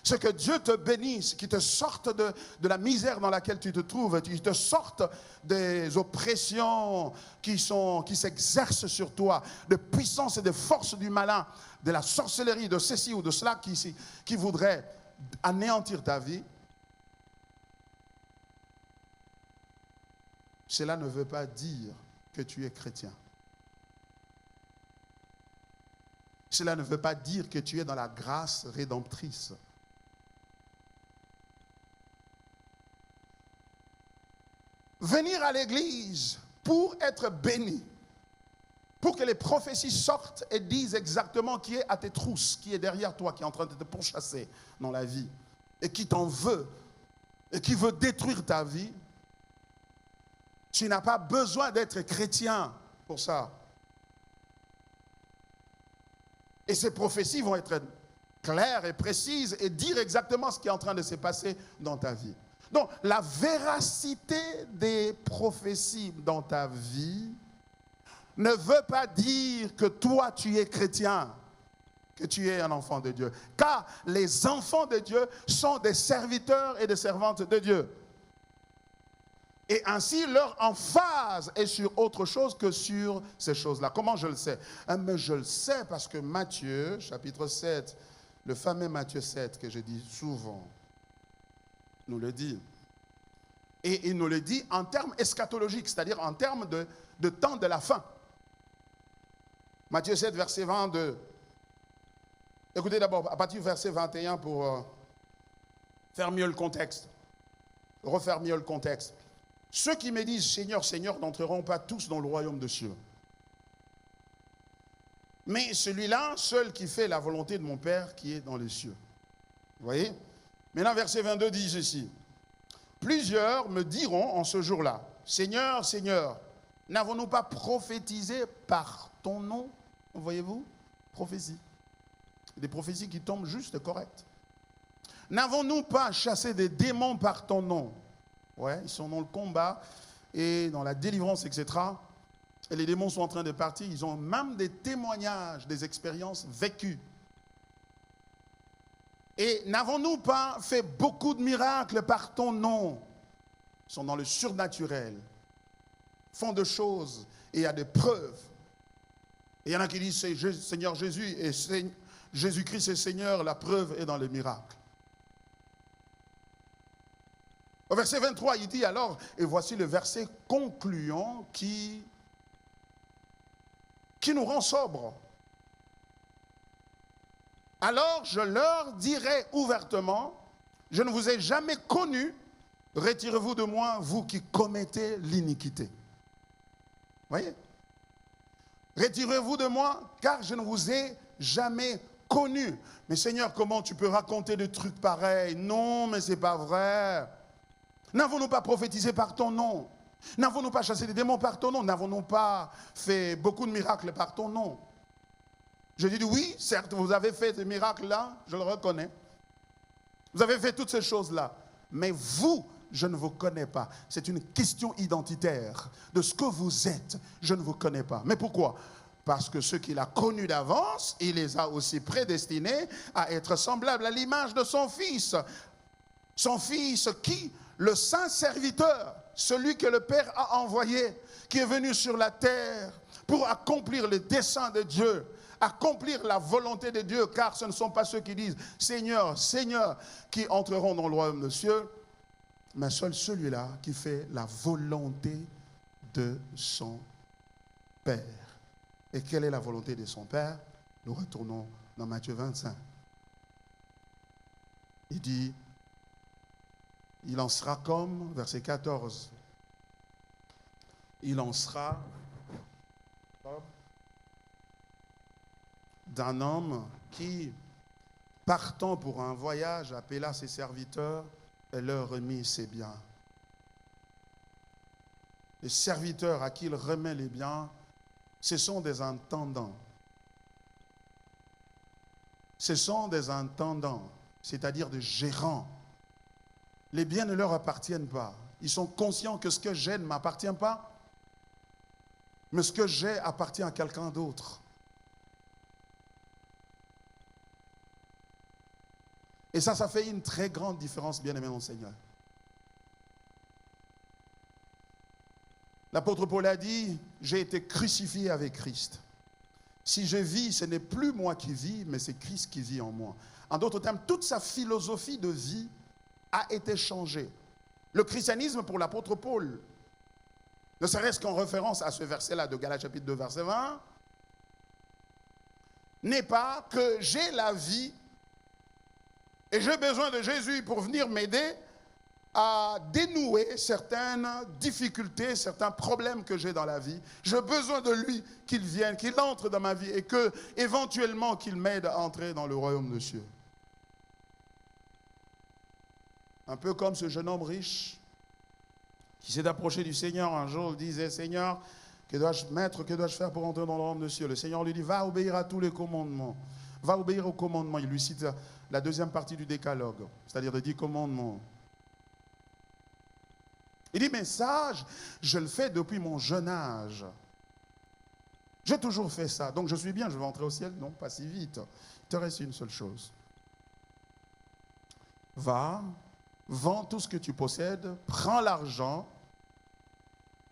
c'est que Dieu te bénisse, qu'il te sorte de la misère dans laquelle tu te trouves, qu'il te sorte des oppressions qui s'exercent sur toi, de puissance et de force du malin, de la sorcellerie, de ceci ou de cela qui voudrait anéantir ta vie. Cela ne veut pas dire que tu es chrétien. Cela ne veut pas dire que tu es dans la grâce rédemptrice. Venir à l'église pour être béni, pour que les prophéties sortent et disent exactement qui est à tes trousses, qui est derrière toi, qui est en train de te pourchasser dans la vie, et qui t'en veut, et qui veut détruire ta vie. Tu n'as pas besoin d'être chrétien pour ça. Et ces prophéties vont être claires et précises et dire exactement ce qui est en train de se passer dans ta vie. Donc, la véracité des prophéties dans ta vie ne veut pas dire que toi, tu es chrétien, que tu es un enfant de Dieu. Car les enfants de Dieu sont des serviteurs et des servantes de Dieu. Et ainsi, leur emphase est sur autre chose que sur ces choses-là. Comment je le sais? Mais je le sais parce que Matthieu, chapitre 7, le fameux Matthieu 7 que je dis souvent, nous le dit. Et il nous le dit en termes eschatologiques, c'est-à-dire en termes de temps de la fin. Matthieu 7, verset 22. Écoutez d'abord, à partir du verset 21 pour faire mieux le contexte, refaire mieux le contexte. Ceux qui me disent Seigneur, Seigneur n'entreront pas tous dans le royaume des cieux. Mais celui-là, seul qui fait la volonté de mon Père qui est dans les cieux. Vous voyez? Maintenant, verset 22 dit ceci. Plusieurs me diront en ce jour-là, Seigneur, Seigneur, n'avons-nous pas prophétisé par ton nom? Voyez-vous? Prophétie. Des prophéties qui tombent juste correctes. N'avons-nous pas chassé des démons par ton nom? Ouais, ils sont dans le combat et dans la délivrance, etc. Et les démons sont en train de partir. Ils ont même des témoignages, des expériences vécues. Et n'avons-nous pas fait beaucoup de miracles par ton nom? Ils sont dans le surnaturel. Font de choses et il y a des preuves. Et il y en a qui disent c'est Seigneur Jésus et Jésus-Christ est Seigneur, la preuve est dans les miracles. Au verset 23, il dit alors, et voici le verset concluant qui nous rend sobres. Alors je leur dirai ouvertement, je ne vous ai jamais connu, retirez-vous de moi, vous qui commettez l'iniquité. Voyez? Retirez-vous de moi, car je ne vous ai jamais connu. Mais Seigneur, comment tu peux raconter des trucs pareils? Non, mais c'est pas vrai. N'avons-nous pas prophétisé par ton nom? N'avons-nous pas chassé des démons par ton nom? N'avons-nous pas fait beaucoup de miracles par ton nom? Je dis oui, certes, vous avez fait ces miracles-là, je le reconnais. Vous avez fait toutes ces choses-là. Mais vous, je ne vous connais pas. C'est une question identitaire. De ce que vous êtes, je ne vous connais pas. Mais pourquoi? Parce que ceux qu'il a connus d'avance, il les a aussi prédestinés à être semblables à l'image de son Fils. Son Fils qui, le saint serviteur, celui que le Père a envoyé, qui est venu sur la terre pour accomplir le dessein de Dieu, accomplir la volonté de Dieu, car ce ne sont pas ceux qui disent « Seigneur, Seigneur » qui entreront dans le royaume des cieux, mais seul celui-là qui fait la volonté de son Père. Et quelle est la volonté de son Père? Nous retournons dans Matthieu 25. Il dit, il en sera comme, verset 14, il en sera d'un homme qui, partant pour un voyage, appela ses serviteurs et leur remit ses biens. Les serviteurs à qui il remet les biens, ce sont des intendants. Ce sont des intendants, c'est-à-dire des gérants. Les biens ne leur appartiennent pas. Ils sont conscients que ce que j'ai ne m'appartient pas, mais ce que j'ai appartient à quelqu'un d'autre. Et ça fait une très grande différence, bien-aimé mon Seigneur. L'apôtre Paul a dit, j'ai été crucifié avec Christ. Si je vis, ce n'est plus moi qui vis, mais c'est Christ qui vit en moi. En d'autres termes, toute sa philosophie de vie a été changée. Le christianisme pour l'apôtre Paul, ne serait-ce qu'en référence à ce verset-là de Galates chapitre 2, verset 20, n'est pas que j'ai la vie et j'ai besoin de Jésus pour venir m'aider à dénouer certaines difficultés, certains problèmes que j'ai dans la vie. J'ai besoin de lui, qu'il vienne, qu'il entre dans ma vie et que, éventuellement, qu'il m'aide à entrer dans le royaume de Dieu. Un peu comme ce jeune homme riche qui s'est approché du Seigneur un jour, il disait, Seigneur, que dois-je faire pour entrer dans le royaume de Dieu? Le Seigneur lui dit, va obéir à tous les commandements. Va obéir aux commandements. Il lui cite la deuxième partie du décalogue, c'est-à-dire les 10 commandements. Il dit, mais ça, je le fais depuis mon jeune âge. J'ai toujours fait ça. Donc je suis bien, je vais entrer au ciel. Non, pas si vite. Il te reste une seule chose. Va, vends tout ce que tu possèdes, prends l'argent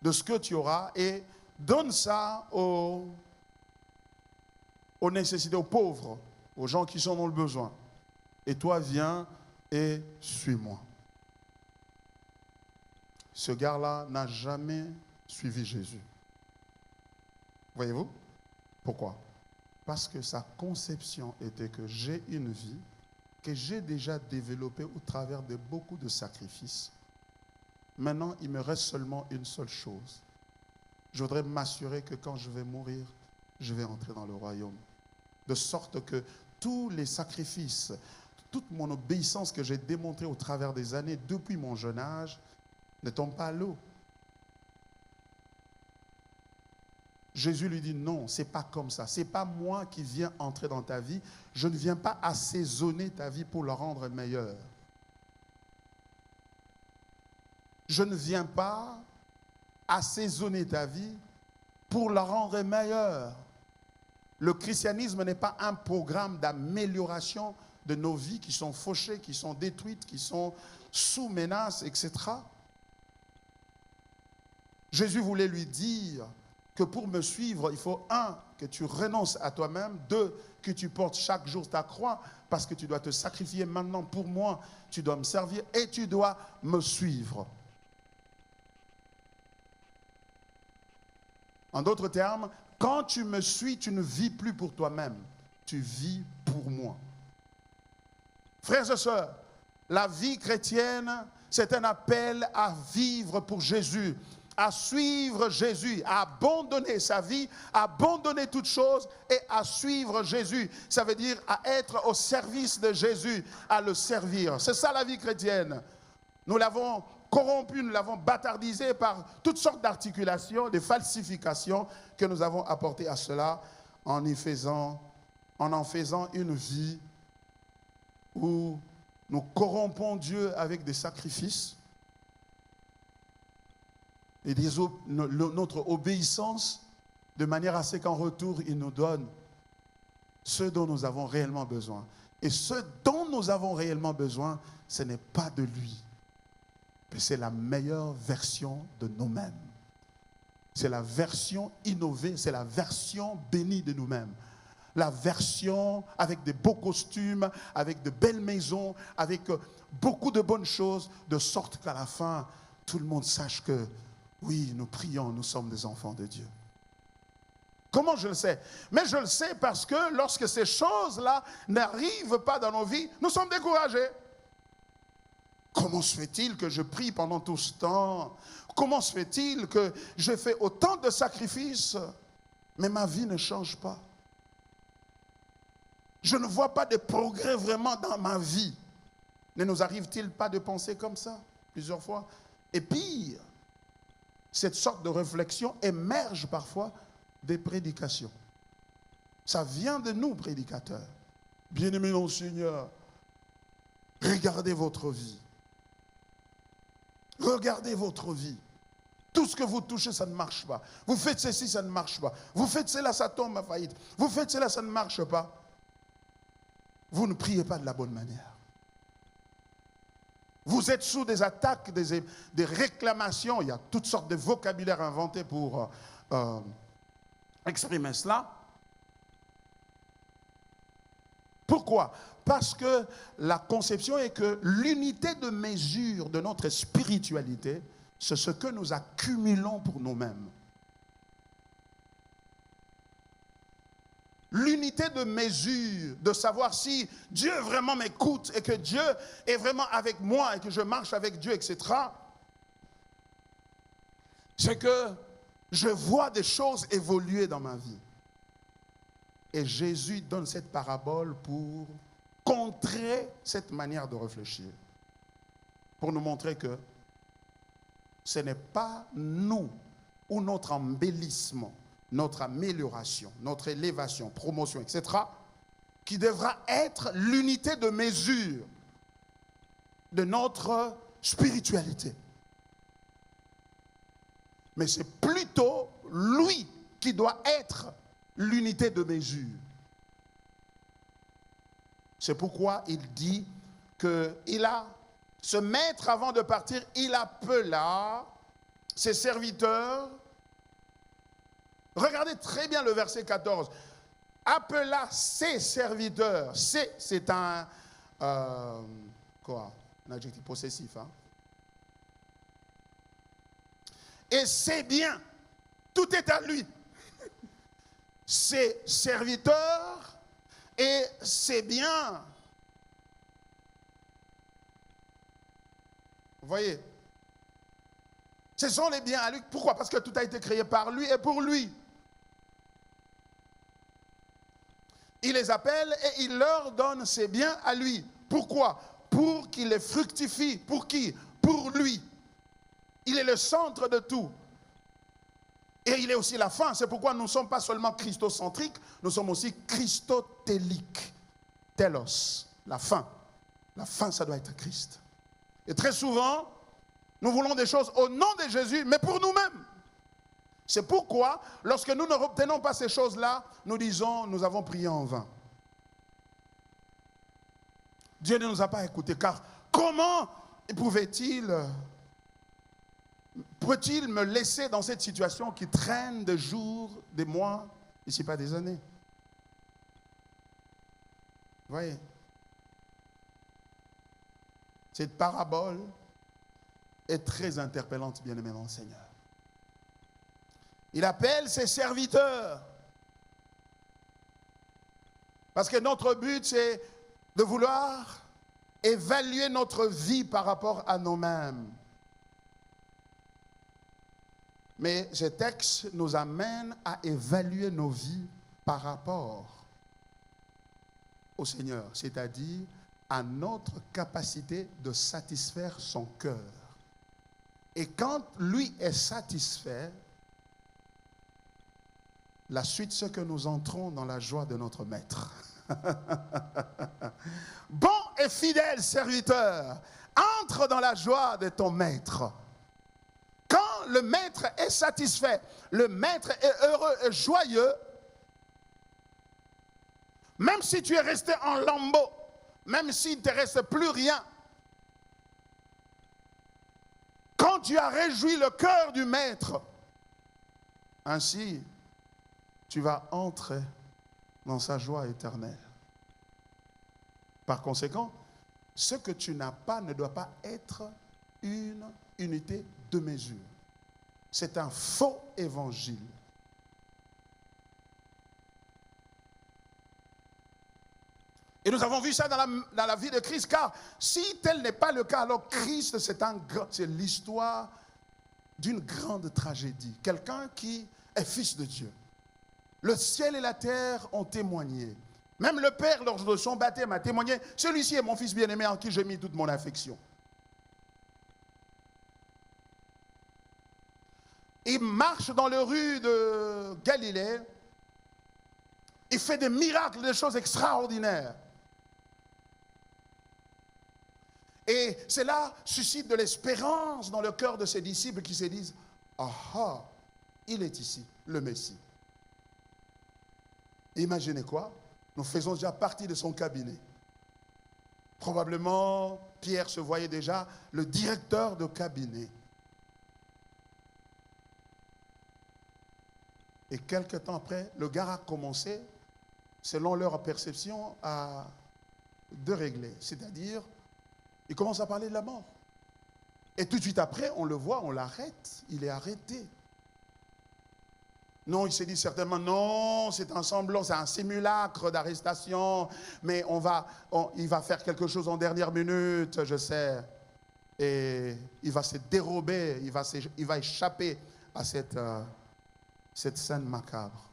de ce que tu auras et donne ça aux nécessités, aux pauvres, aux gens qui sont dans le besoin. Et toi, viens et suis-moi. Ce gars-là n'a jamais suivi Jésus. Voyez-vous? Pourquoi? Parce que sa conception était que j'ai une vie que j'ai déjà développée au travers de beaucoup de sacrifices. Maintenant, il me reste seulement une seule chose. Je voudrais m'assurer que quand je vais mourir, je vais entrer dans le royaume. De sorte que tous les sacrifices, toute mon obéissance que j'ai démontrée au travers des années, depuis mon jeune âge, ne tombe pas à l'eau. Jésus lui dit non, c'est pas comme ça. C'est pas moi qui viens entrer dans ta vie. Je ne viens pas assaisonner ta vie pour la rendre meilleure. Je ne viens pas assaisonner ta vie pour la rendre meilleure. Le christianisme n'est pas un programme d'amélioration de nos vies qui sont fauchées, qui sont détruites, qui sont sous menace, etc. Jésus voulait lui dire que pour me suivre, il faut 1, que tu renonces à toi-même, 2, que tu portes chaque jour ta croix, parce que tu dois te sacrifier maintenant pour moi, tu dois me servir et tu dois me suivre. En d'autres termes, quand tu me suis, tu ne vis plus pour toi-même, tu vis pour moi. Frères et sœurs, la vie chrétienne, c'est un appel à vivre pour Jésus, à suivre Jésus, à abandonner sa vie, à abandonner toutes choses et à suivre Jésus. Ça veut dire à être au service de Jésus, à le servir. C'est ça la vie chrétienne. Nous l'avons corrompu, nous l'avons bâtardisé par toutes sortes d'articulations, de falsifications que nous avons apportées à cela en en faisant une vie où nous corrompons Dieu avec des sacrifices et notre obéissance de manière à ce qu'en retour, il nous donne ce dont nous avons réellement besoin. Et ce dont nous avons réellement besoin, ce n'est pas de lui, mais c'est la meilleure version de nous-mêmes. C'est la version innovée, c'est la version bénie de nous-mêmes. La version avec des beaux costumes, avec de belles maisons, avec beaucoup de bonnes choses, de sorte qu'à la fin, tout le monde sache que oui, nous prions, nous sommes des enfants de Dieu. Comment je le sais? Mais je le sais parce que lorsque ces choses-là n'arrivent pas dans nos vies, nous sommes découragés. Comment se fait-il que je prie pendant tout ce temps? Comment se fait-il que je fais autant de sacrifices, mais ma vie ne change pas? Je ne vois pas de progrès vraiment dans ma vie. Ne nous arrive-t-il pas de penser comme ça plusieurs fois? Et pire, cette sorte de réflexion émerge parfois des prédications. Ça vient de nous, prédicateurs. Bien-aimés dans le Seigneur, regardez votre vie. Regardez votre vie. Tout ce que vous touchez, ça ne marche pas. Vous faites ceci, ça ne marche pas. Vous faites cela, ça tombe à faillite. Vous faites cela, ça ne marche pas. Vous ne priez pas de la bonne manière. Vous êtes sous des attaques, des réclamations. Il y a toutes sortes de vocabulaires inventés pour exprimer cela. Pourquoi? Parce que la conception est que l'unité de mesure de notre spiritualité, c'est ce que nous accumulons pour nous-mêmes. L'unité de mesure, de savoir si Dieu vraiment m'écoute et que Dieu est vraiment avec moi et que je marche avec Dieu, etc. C'est que je vois des choses évoluer dans ma vie. Et Jésus donne cette parabole pour contrer cette manière de réfléchir. Pour nous montrer que ce n'est pas nous ou notre embellissement, notre amélioration, notre élévation, promotion, etc., qui devra être l'unité de mesure de notre spiritualité. Mais c'est plutôt lui qui doit être l'unité de mesure. C'est pourquoi il dit ce maître, avant de partir, il appela ses serviteurs. Regardez très bien le verset 14. Appela ses serviteurs. C'est un adjectif possessif. Hein? Et c'est bien. Tout est à lui. Ses serviteurs et ses biens. Vous voyez? Ce sont les biens à lui. Pourquoi? Parce que tout a été créé par lui et pour lui. Il les appelle et il leur donne ses biens à lui. Pourquoi? Pour qu'il les fructifie. Pour qui? Pour lui. Il est le centre de tout. Et il est aussi la fin. C'est pourquoi nous ne sommes pas seulement christocentriques, nous sommes aussi christotéliques. Telos, la fin. La fin, ça doit être Christ. Et très souvent, nous voulons des choses au nom de Jésus, mais pour nous-mêmes. C'est pourquoi, lorsque nous n'obtenons pas ces choses-là, nous disons, nous avons prié en vain. Dieu ne nous a pas écoutés, car comment peut-il me laisser dans cette situation qui traîne des jours, des mois, et si pas des années? Vous voyez? Cette parabole est très interpellante, bien-aimé dans le Seigneur. Il appelle ses serviteurs. Parce que notre but, c'est de vouloir évaluer notre vie par rapport à nous-mêmes. Mais ce texte nous amène à évaluer nos vies par rapport au Seigneur, c'est-à-dire à notre capacité de satisfaire son cœur. Et quand lui est satisfait, la suite, c'est que nous entrons dans la joie de notre maître. Bon et fidèle serviteur, entre dans la joie de ton maître. Quand le maître est satisfait, le maître est heureux et joyeux, même si tu es resté en lambeaux, même s'il ne te reste plus rien, quand tu as réjoui le cœur du maître, ainsi, tu vas entrer dans sa joie éternelle. Par conséquent, ce que tu n'as pas ne doit pas être une unité de mesure. C'est un faux évangile. Et nous avons vu ça dans la vie de Christ, car si tel n'est pas le cas, alors Christ, c'est l'histoire d'une grande tragédie. Quelqu'un qui est fils de Dieu. Le ciel et la terre ont témoigné. Même le Père, lors de son baptême, a témoigné, celui-ci est mon Fils bien-aimé en qui j'ai mis toute mon affection. Il marche dans les rues de Galilée, il fait des miracles, des choses extraordinaires. Et cela suscite de l'espérance dans le cœur de ses disciples qui se disent, ah ah, il est ici, le Messie. Imaginez quoi? Nous faisons déjà partie de son cabinet. Probablement, Pierre se voyait déjà le directeur de cabinet. Et quelques temps après, le gars a commencé, selon leur perception, à dérégler. C'est-à-dire, il commence à parler de la mort. Et tout de suite après, on le voit, on l'arrête. Il est arrêté. Non, il s'est dit certainement, non, c'est un semblant, c'est un simulacre d'arrestation, mais il va faire quelque chose en dernière minute, je sais. Et il va se dérober, il va échapper à cette scène macabre.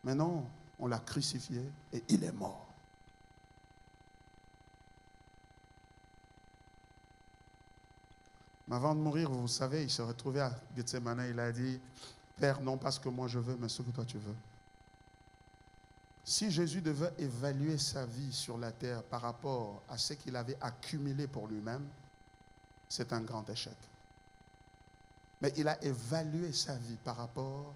Mais non, on l'a crucifié et il est mort. Mais avant de mourir, vous savez, il se retrouvait à Gethsemane, il a dit, Père, non pas ce que moi je veux, mais ce que toi tu veux. Si Jésus devait évaluer sa vie sur la terre par rapport à ce qu'il avait accumulé pour lui-même, c'est un grand échec. Mais il a évalué sa vie par rapport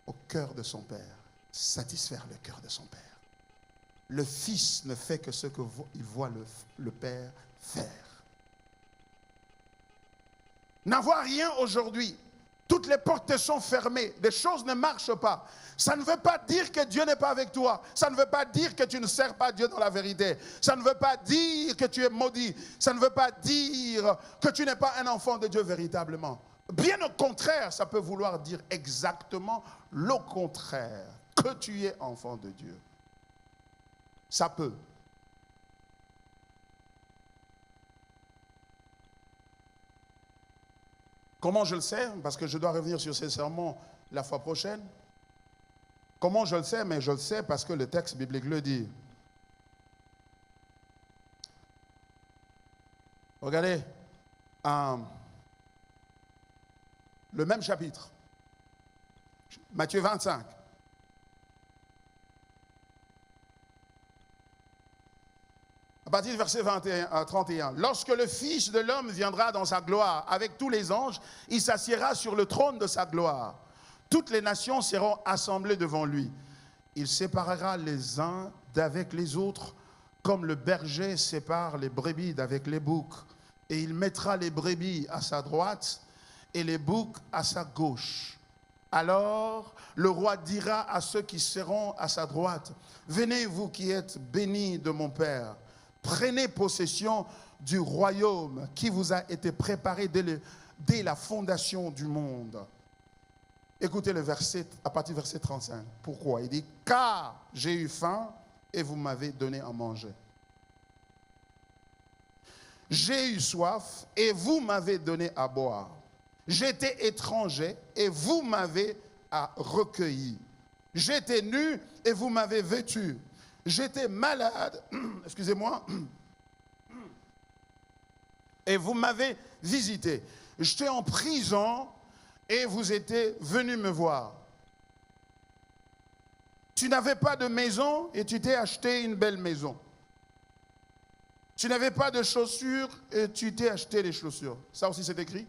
au cœur de son Père, satisfaire le cœur de son Père. Le Fils ne fait que ce qu'il voit le Père faire. N'avoir rien aujourd'hui, toutes les portes sont fermées, des choses ne marchent pas. Ça ne veut pas dire que Dieu n'est pas avec toi. Ça ne veut pas dire que tu ne sers pas Dieu dans la vérité. Ça ne veut pas dire que tu es maudit. Ça ne veut pas dire que tu n'es pas un enfant de Dieu véritablement. Bien au contraire, ça peut vouloir dire exactement le contraire, que tu es enfant de Dieu. Ça peut. Comment je le sais? Parce que je dois revenir sur ces sermons la fois prochaine. Comment je le sais? Mais je le sais parce que le texte biblique le dit. Regardez, le même chapitre, Matthieu 25. À partir du verset 21 à 31. Lorsque le Fils de l'homme viendra dans sa gloire avec tous les anges, il s'assiera sur le trône de sa gloire. Toutes les nations seront assemblées devant lui. Il séparera les uns d'avec les autres, comme le berger sépare les brebis d'avec les boucs. Et il mettra les brebis à sa droite et les boucs à sa gauche. Alors le roi dira à ceux qui seront à sa droite, « Venez, vous qui êtes bénis de mon Père, prenez possession du royaume qui vous a été préparé dès la fondation du monde. » Écoutez le verset, à partir du verset 35. Pourquoi? Il dit, « Car j'ai eu faim et vous m'avez donné à manger. J'ai eu soif et vous m'avez donné à boire. J'étais étranger et vous m'avez recueilli. J'étais nu et vous m'avez vêtu. J'étais malade, excusez-moi, et vous m'avez visité. J'étais en prison et vous étiez venu me voir. Tu n'avais pas de maison et tu t'es acheté une belle maison. Tu n'avais pas de chaussures et tu t'es acheté des chaussures. Ça aussi c'est écrit?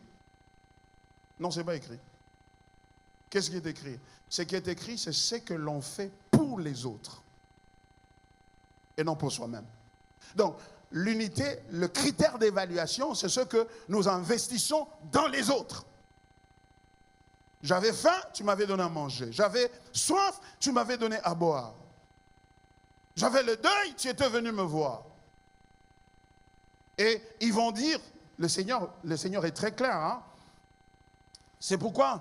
Non, ce n'est pas écrit. Qu'est-ce qui est écrit? Ce qui est écrit, c'est ce que l'on fait pour les autres et non pour soi-même. Donc, l'unité, le critère d'évaluation, c'est ce que nous investissons dans les autres. J'avais faim, tu m'avais donné à manger. J'avais soif, tu m'avais donné à boire. J'avais le deuil, tu étais venu me voir. Et ils vont dire, le Seigneur est très clair, hein? C'est pourquoi,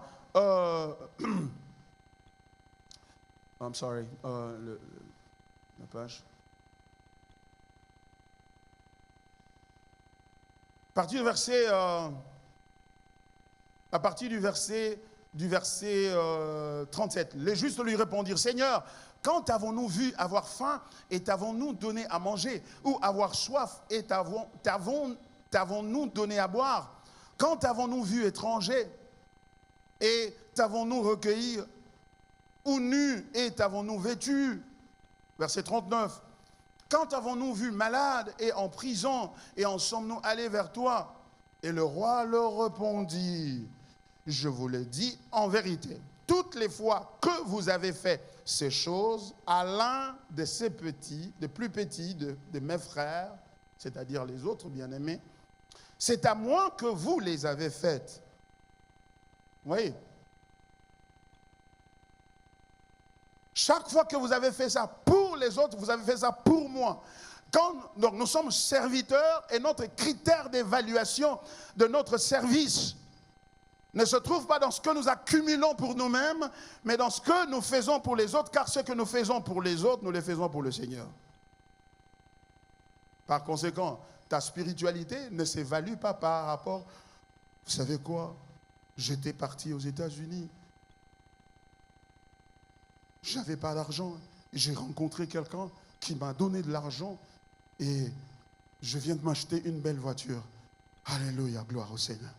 I'm sorry, la page. À partir du verset 37, les justes lui répondirent, « Seigneur, quand t'avons-nous vu avoir faim et t'avons-nous donné à manger? Ou avoir soif et t'avons-nous donné à boire? Quand t'avons-nous vu étranger et t'avons-nous recueilli? Ou nu et t'avons-nous vêtu? Verset 39. Quand avons-nous vu malade et en prison et en sommes-nous allés vers toi? Et le roi leur répondit, je vous le dis en vérité, toutes les fois que vous avez fait ces choses à l'un de ces petits, des plus petits de mes frères, c'est-à-dire les autres bien-aimés, c'est à moi que vous les avez faites. Oui. Chaque fois que vous avez fait ça pour les autres, vous avez fait ça pour moi. Donc nous sommes serviteurs et notre critère d'évaluation de notre service ne se trouve pas dans ce que nous accumulons pour nous-mêmes, mais dans ce que nous faisons pour les autres, car ce que nous faisons pour les autres, nous le faisons pour le Seigneur. Par conséquent, ta spiritualité ne s'évalue pas par rapport, vous savez quoi, j'étais parti aux États-Unis, j'avais pas d'argent, j'ai rencontré quelqu'un qui m'a donné de l'argent et je viens de m'acheter une belle voiture. Alléluia, gloire au Seigneur.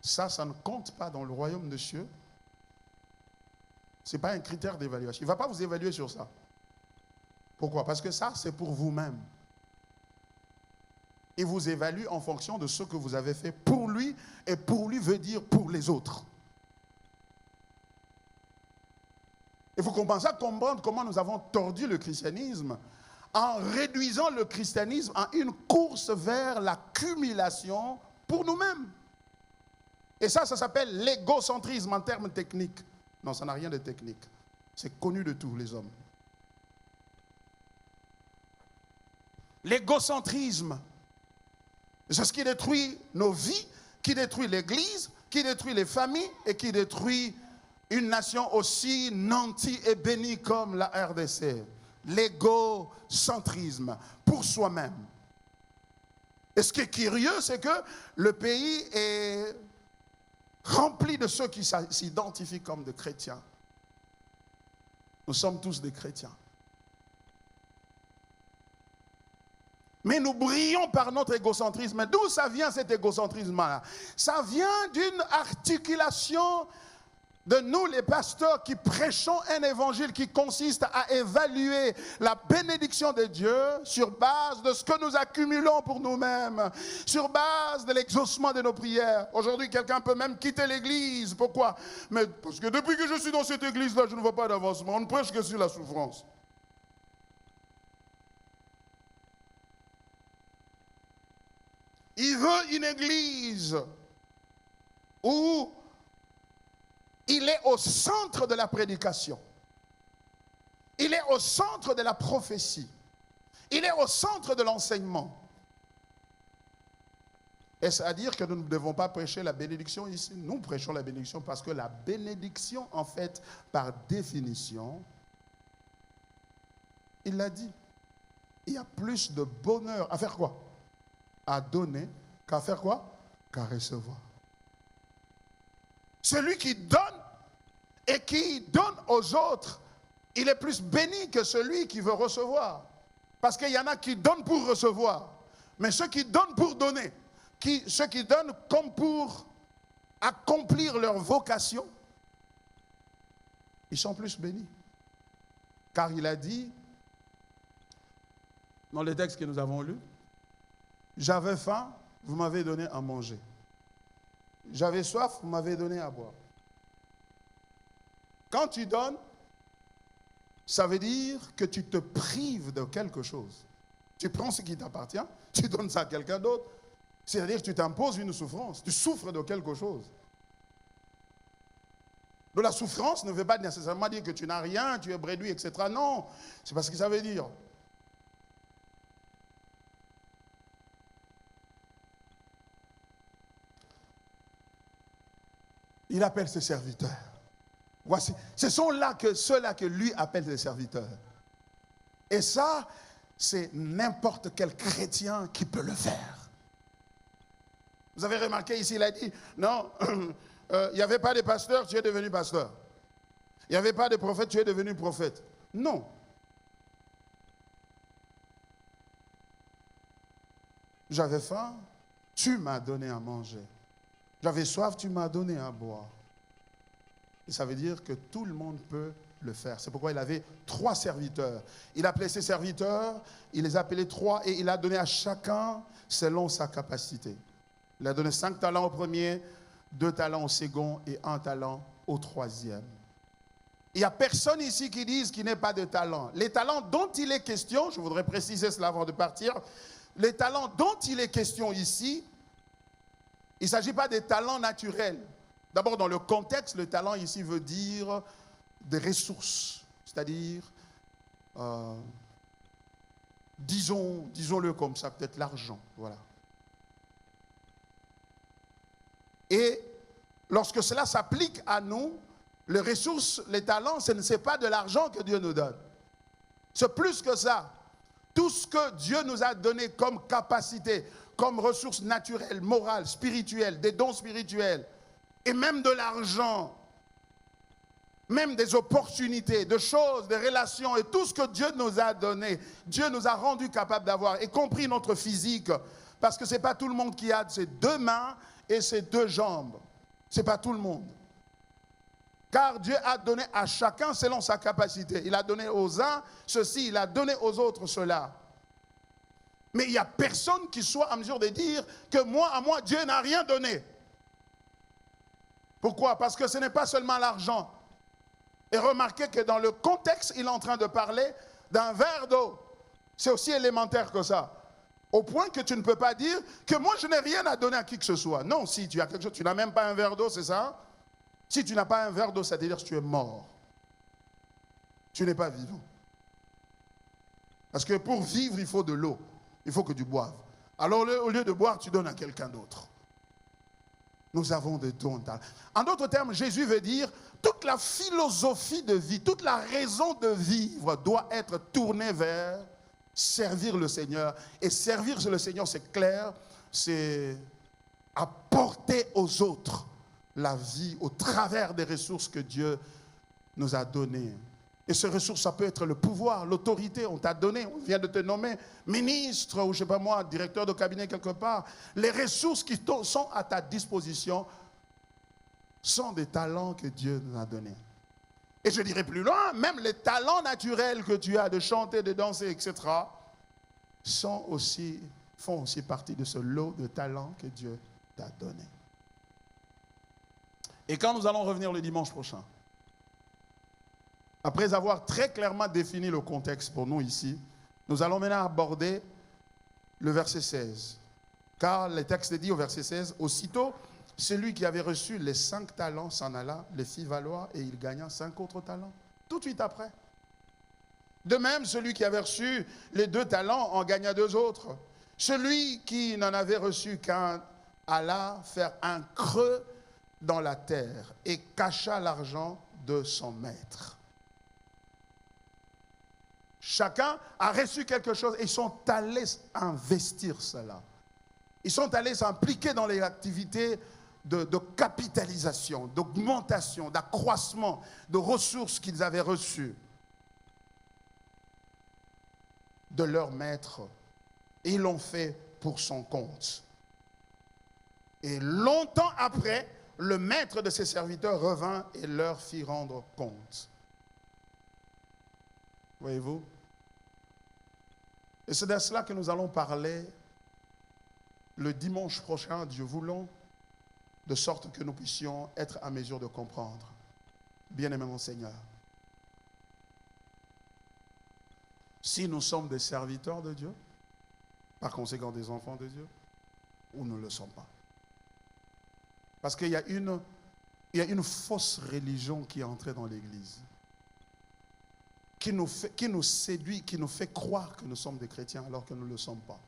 Ça ne compte pas dans le royaume de cieux. Ce n'est pas un critère d'évaluation. Il ne va pas vous évaluer sur ça. Pourquoi? Parce que ça, c'est pour vous-même. Il vous évalue en fonction de ce que vous avez fait pour lui, et pour lui veut dire pour les autres. Il faut commencer à comprendre comment nous avons tordu le christianisme en réduisant le christianisme en une course vers l'accumulation pour nous-mêmes. Et ça s'appelle l'égocentrisme en termes techniques. Non, ça n'a rien de technique. C'est connu de tous les hommes. L'égocentrisme, c'est ce qui détruit nos vies, qui détruit l'Église, qui détruit les familles et qui détruit une nation aussi nantie et bénie comme la RDC. L'égocentrisme pour soi-même. Et ce qui est curieux, c'est que le pays est rempli de ceux qui s'identifient comme des chrétiens. Nous sommes tous des chrétiens. Mais nous brillons par notre égocentrisme. D'où ça vient cet égocentrisme-là? Ça vient d'une articulation de nous, les pasteurs, qui prêchons un évangile qui consiste à évaluer la bénédiction de Dieu sur base de ce que nous accumulons pour nous-mêmes, sur base de l'exaucement de nos prières. Aujourd'hui, quelqu'un peut même quitter l'église. Pourquoi? Mais parce que depuis que je suis dans cette église-là, je ne vois pas d'avancement. On ne prêche que sur la souffrance. Il veut une église où il est au centre de la prédication. Il est au centre de la prophétie. Il est au centre de l'enseignement. Est-ce à dire que nous ne devons pas prêcher la bénédiction ici? Nous prêchons la bénédiction parce que la bénédiction, en fait, par définition, il l'a dit, il y a plus de bonheur à faire quoi? À donner qu'à faire quoi? Qu'à recevoir. Celui qui donne et qui donne aux autres, il est plus béni que celui qui veut recevoir. Parce qu'il y en a qui donnent pour recevoir. Mais ceux qui donnent pour donner, ceux qui donnent comme pour accomplir leur vocation, ils sont plus bénis. Car il a dit, dans le texte que nous avons lu, j'avais faim, vous m'avez donné à manger. J'avais soif, vous m'avez donné à boire. Quand tu donnes, ça veut dire que tu te prives de quelque chose. Tu prends ce qui t'appartient, tu donnes ça à quelqu'un d'autre. C'est-à-dire que tu t'imposes une souffrance. Tu souffres de quelque chose. Donc la souffrance ne veut pas nécessairement dire que tu n'as rien, tu es brédouille, etc. Non, c'est pas ce que ça veut dire. Il appelle ses serviteurs. Voici, ce sont ceux-là que lui appelle ses serviteurs. Et ça, c'est n'importe quel chrétien qui peut le faire. Vous avez remarqué ici, il a dit, non, il n'y avait pas de pasteur, tu es devenu pasteur. Il n'y avait pas de prophète, tu es devenu prophète. Non. J'avais faim, tu m'as donné à manger. J'avais soif, tu m'as donné à boire. Et ça veut dire que tout le monde peut le faire. C'est pourquoi il avait 3 serviteurs. Il appelait ses serviteurs, il les appelait 3 et il a donné à chacun selon sa capacité. Il a donné 5 talents au premier, 2 talents au second et 1 talent au troisième. Il n'y a personne ici qui dise qu'il n'est pas de talent. Les talents dont il est question, je voudrais préciser cela avant de partir, les talents dont il est question ici, il ne s'agit pas des talents naturels. D'abord, dans le contexte, le talent ici veut dire des ressources, c'est-à-dire, disons-le comme ça, peut-être l'argent, voilà. Et lorsque cela s'applique à nous, les ressources, les talents, ce n'est pas de l'argent que Dieu nous donne. C'est plus que ça. Tout ce que Dieu nous a donné comme capacité, comme ressources naturelles, morales, spirituelles, des dons spirituels, et même de l'argent, même des opportunités, de choses, des relations, et tout ce que Dieu nous a donné, Dieu nous a rendus capables d'avoir, y compris notre physique, parce que ce n'est pas tout le monde qui a ses 2 mains et ses 2 jambes. Ce n'est pas tout le monde. Car Dieu a donné à chacun selon sa capacité. Il a donné aux uns ceci, il a donné aux autres cela. Mais il n'y a personne qui soit en mesure de dire que à moi, Dieu n'a rien donné. Pourquoi? Parce que ce n'est pas seulement l'argent. Et remarquez que dans le contexte, il est en train de parler d'un verre d'eau. C'est aussi élémentaire que ça. Au point que tu ne peux pas dire que moi, je n'ai rien à donner à qui que ce soit. Non, si tu as quelque chose, tu n'as même pas un verre d'eau, c'est ça? Si tu n'as pas un verre d'eau, ça veut dire que tu es mort. Tu n'es pas vivant. Parce que pour vivre, il faut de l'eau. Il faut que tu boives. Alors, au lieu de boire, tu donnes à quelqu'un d'autre. Nous avons des dons. En d'autres termes, Jésus veut dire, toute la philosophie de vie, toute la raison de vivre doit être tournée vers servir le Seigneur. Et servir le Seigneur, c'est clair, c'est apporter aux autres la vie au travers des ressources que Dieu nous a données. Et ces ressources, ça peut être le pouvoir, l'autorité, on t'a donné, on vient de te nommer ministre ou je ne sais pas moi, directeur de cabinet quelque part. Les ressources qui sont à ta disposition sont des talents que Dieu nous a donnés. Et je dirais plus loin, même les talents naturels que tu as de chanter, de danser, etc., font aussi partie de ce lot de talents que Dieu t'a donné. Et quand nous allons revenir le dimanche prochain, après avoir très clairement défini le contexte pour nous ici, nous allons maintenant aborder le verset 16. Car le texte dit au verset 16, « Aussitôt, celui qui avait reçu les 5 talents s'en alla, les fit valoir et il gagna 5 autres talents. » Tout de suite après. De même, celui qui avait reçu les 2 talents en gagna 2 autres. Celui qui n'en avait reçu qu'un alla faire un creux dans la terre et cacha l'argent de son maître. Chacun a reçu quelque chose et ils sont allés investir cela. Ils sont allés s'impliquer dans les activités de capitalisation, d'augmentation, d'accroissement de ressources qu'ils avaient reçues de leur maître. Et ils l'ont fait pour son compte. Et longtemps après, le maître de ses serviteurs revint et leur fit rendre compte. Voyez-vous? Et c'est de cela que nous allons parler le dimanche prochain, Dieu voulant, de sorte que nous puissions être à mesure de comprendre. Bien-aimé mon Seigneur, si nous sommes des serviteurs de Dieu, par conséquent des enfants de Dieu, ou nous ne le sommes pas. Parce qu'il y a une fausse religion qui est entrée dans l'Église, qui nous séduit, qui nous fait croire que nous sommes des chrétiens alors que nous ne le sommes pas.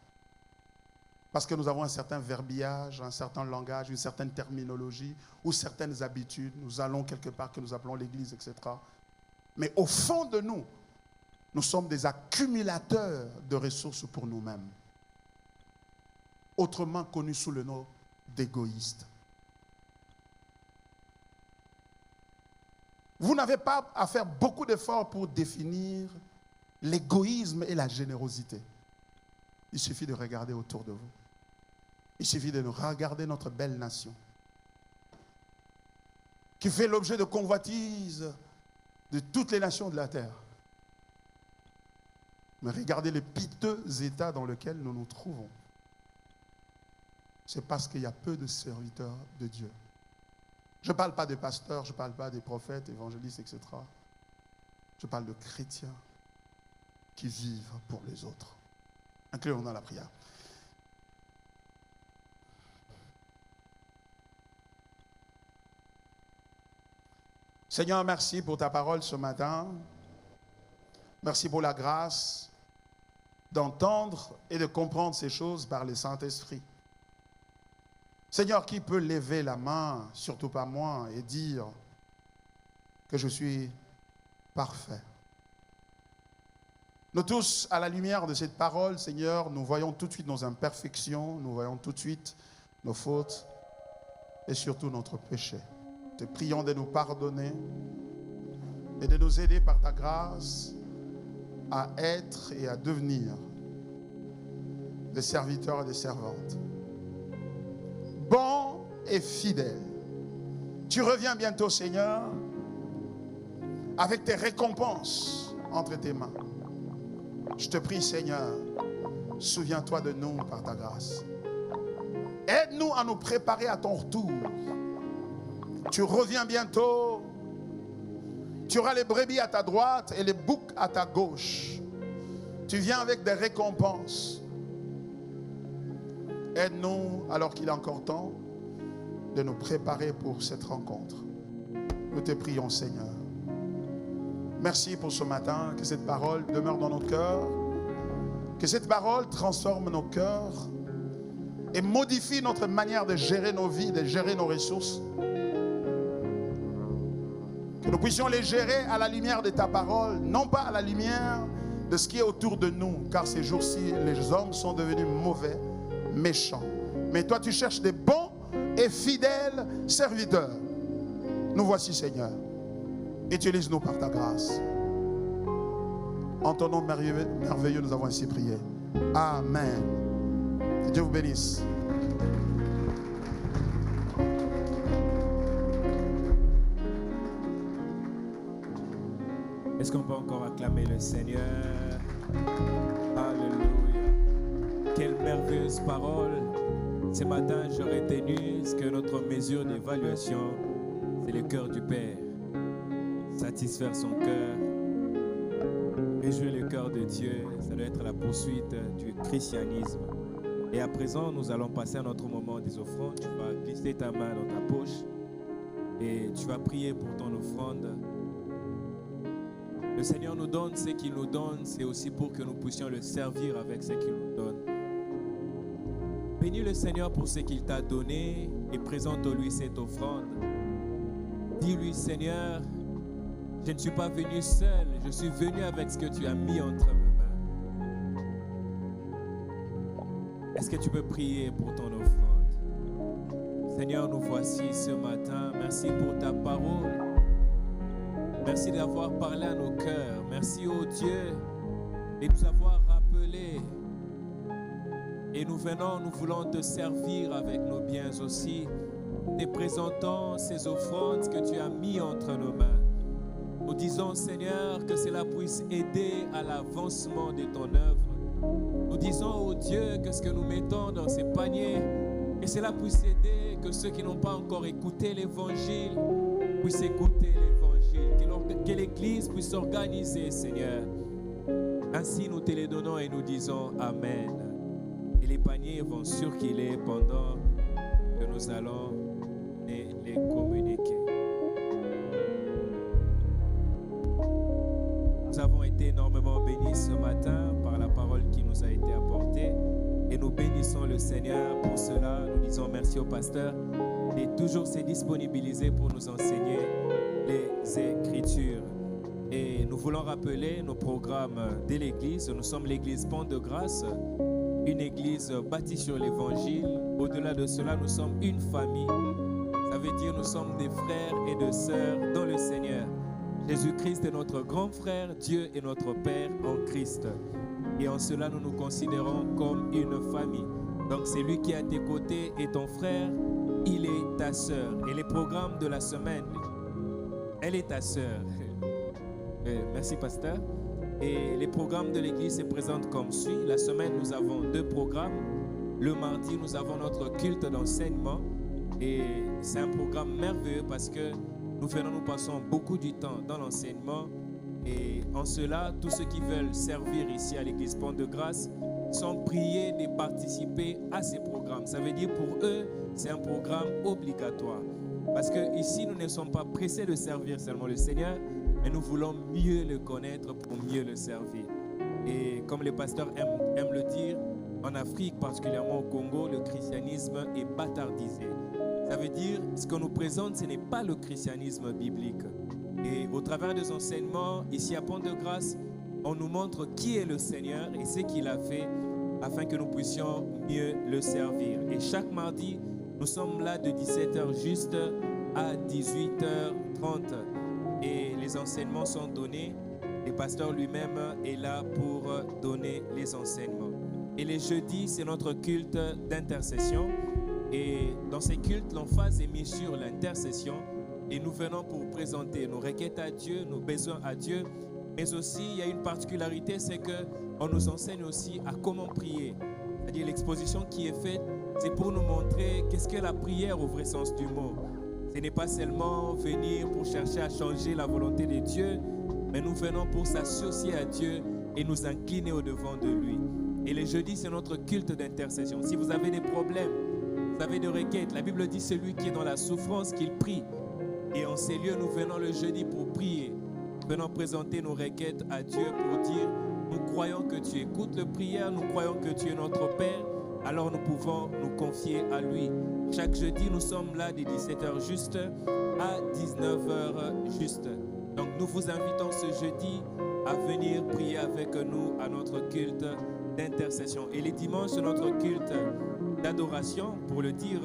Parce que nous avons un certain verbiage, un certain langage, une certaine terminologie ou certaines habitudes. Nous allons quelque part que nous appelons l'Église, etc. Mais au fond de nous, nous sommes des accumulateurs de ressources pour nous-mêmes. Autrement connus sous le nom d'égoïstes. Vous n'avez pas à faire beaucoup d'efforts pour définir l'égoïsme et la générosité. Il suffit de regarder autour de vous. Il suffit de nous regarder notre belle nation, qui fait l'objet de convoitises de toutes les nations de la terre. Mais regardez le piteux état dans lequel nous nous trouvons. C'est parce qu'il y a peu de serviteurs de Dieu. Je ne parle pas des pasteurs, je ne parle pas des prophètes, évangélistes, etc. Je parle de chrétiens qui vivent pour les autres. Incluons dans la prière. Seigneur, merci pour ta parole ce matin. Merci pour la grâce d'entendre et de comprendre ces choses par le Saint-Esprit. Seigneur, qui peut lever la main, surtout pas moi, et dire que je suis parfait? Nous tous, à la lumière de cette parole, Seigneur, nous voyons tout de suite nos imperfections, nous voyons tout de suite nos fautes et surtout notre péché. Te prions de nous pardonner et de nous aider par ta grâce à être et à devenir des serviteurs et des servantes. Bons et fidèles. Tu reviens bientôt, Seigneur, avec tes récompenses entre tes mains. Je te prie, Seigneur, souviens-toi de nous par ta grâce. Aide-nous à nous préparer à ton retour. Tu reviens bientôt. Tu auras les brebis à ta droite et les boucs à ta gauche. Tu viens avec des récompenses. Aide-nous, alors qu'il est encore temps, de nous préparer pour cette rencontre. Nous te prions, Seigneur. Merci pour ce matin, que cette parole demeure dans nos cœurs, que cette parole transforme nos cœurs et modifie notre manière de gérer nos vies, de gérer nos ressources. Que nous puissions les gérer à la lumière de ta parole, non pas à la lumière de ce qui est autour de nous, car ces jours-ci, les hommes sont devenus mauvais, méchants. Mais toi, tu cherches des bons et fidèles serviteurs. Nous voici, Seigneur. Utilise-nous par ta grâce. En ton nom merveilleux, nous avons ainsi prié. Amen. Que Dieu vous bénisse. Est-ce qu'on peut encore acclamer le Seigneur? Alléluia. Quelle merveilleuse parole. Ce matin, je retenu ce que notre mesure d'évaluation, c'est le cœur du Père. Satisfaire son cœur, réjouir le cœur de Dieu, ça doit être la poursuite du christianisme. Et à présent, nous allons passer à notre moment des offrandes. Tu vas glisser ta main dans ta poche et tu vas prier pour ton offrande. Le Seigneur nous donne ce qu'il nous donne, c'est aussi pour que nous puissions le servir avec ce qu'il nous donne. Bénis le Seigneur pour ce qu'il t'a donné et présente-lui cette offrande. Dis-lui, Seigneur, je ne suis pas venu seul, je suis venu avec ce que tu as mis entre mes mains. Est-ce que tu peux prier pour ton offrande? Seigneur, nous voici ce matin. Merci pour ta parole. Merci d'avoir parlé à nos cœurs. Merci, ô Dieu, de nous avoir rappelé. Et nous venons, nous voulons te servir avec nos biens aussi. Te présentons ces offrandes que tu as mis entre nos mains. Nous disons, Seigneur, que cela puisse aider à l'avancement de ton œuvre. Nous disons, ô Dieu, que ce que nous mettons dans ces paniers, que cela puisse aider, que ceux qui n'ont pas encore écouté l'Évangile puissent écouter l'Évangile, que l'Église puisse s'organiser, Seigneur. Ainsi, nous te les donnons et nous disons Amen. Et les paniers vont circuler pendant que nous allons les communiquer. Nous avons été énormément bénis ce matin par la parole qui nous a été apportée et nous bénissons le Seigneur pour cela. Nous disons merci au pasteur de toujours se disponibiliser pour nous enseigner les Écritures. Et nous voulons rappeler nos programmes de l'Église. Nous sommes l'Église Pont de Grâce, une Église bâtie sur l'Évangile. Au-delà de cela, nous sommes une famille. Ça veut dire nous sommes des frères et des sœurs dans le Seigneur. Jésus-Christ est notre grand frère, Dieu est notre Père en Christ. Et en cela, nous nous considérons comme une famille. Donc, c'est lui qui est à tes côtés et ton frère, il est ta sœur. Et les programmes de la semaine, elle est ta sœur. Merci, pasteur. Et les programmes de l'église se présentent comme suit. La semaine, nous avons 2 programmes. Le mardi, nous avons notre culte d'enseignement. Et c'est un programme merveilleux parce que nous passons beaucoup du temps dans l'enseignement. Et en cela, tous ceux qui veulent servir ici à l'église Pont de Grâce sont priés de participer à ces programmes. Ça veut dire pour eux, c'est un programme obligatoire. Parce que ici, nous ne sommes pas pressés de servir seulement le Seigneur, mais nous voulons mieux le connaître pour mieux le servir. Et comme les pasteurs aiment le dire, en Afrique, particulièrement au Congo, le christianisme est bâtardisé. Ça veut dire, ce qu'on nous présente, ce n'est pas le christianisme biblique. Et au travers des enseignements, ici à Pont de Grâce, on nous montre qui est le Seigneur et ce qu'il a fait afin que nous puissions mieux le servir. Et chaque mardi, nous sommes là de 17h juste à 18h30. Et les enseignements sont donnés. Le pasteur lui-même est là pour donner les enseignements. Et les jeudis, c'est notre culte d'intercession. Et dans ces cultes, l'emphase est mise sur l'intercession. Et nous venons pour présenter nos requêtes à Dieu, nos besoins à Dieu. Mais aussi, il y a une particularité, c'est qu'on nous enseigne aussi à comment prier. C'est-à-dire l'exposition qui est faite, c'est pour nous montrer qu'est-ce que la prière au vrai sens du mot. Ce n'est pas seulement venir pour chercher à changer la volonté de Dieu, mais nous venons pour s'associer à Dieu et nous incliner au-devant de lui. Et le jeudi, c'est notre culte d'intercession. Si vous avez des problèmes, vous avez des requêtes, la Bible dit celui qui est dans la souffrance, qu'il prie. Et en ces lieux, nous venons le jeudi pour prier. Nous venons présenter nos requêtes à Dieu pour dire, nous croyons que tu écoutes les prières, nous croyons que tu es notre Père, alors nous pouvons nous confier à lui. Chaque jeudi, nous sommes là de 17h juste à 19h juste. Donc nous vous invitons ce jeudi à venir prier avec nous à notre culte d'intercession. Et les dimanches, c'est notre culte d'adoration. Pour le dire,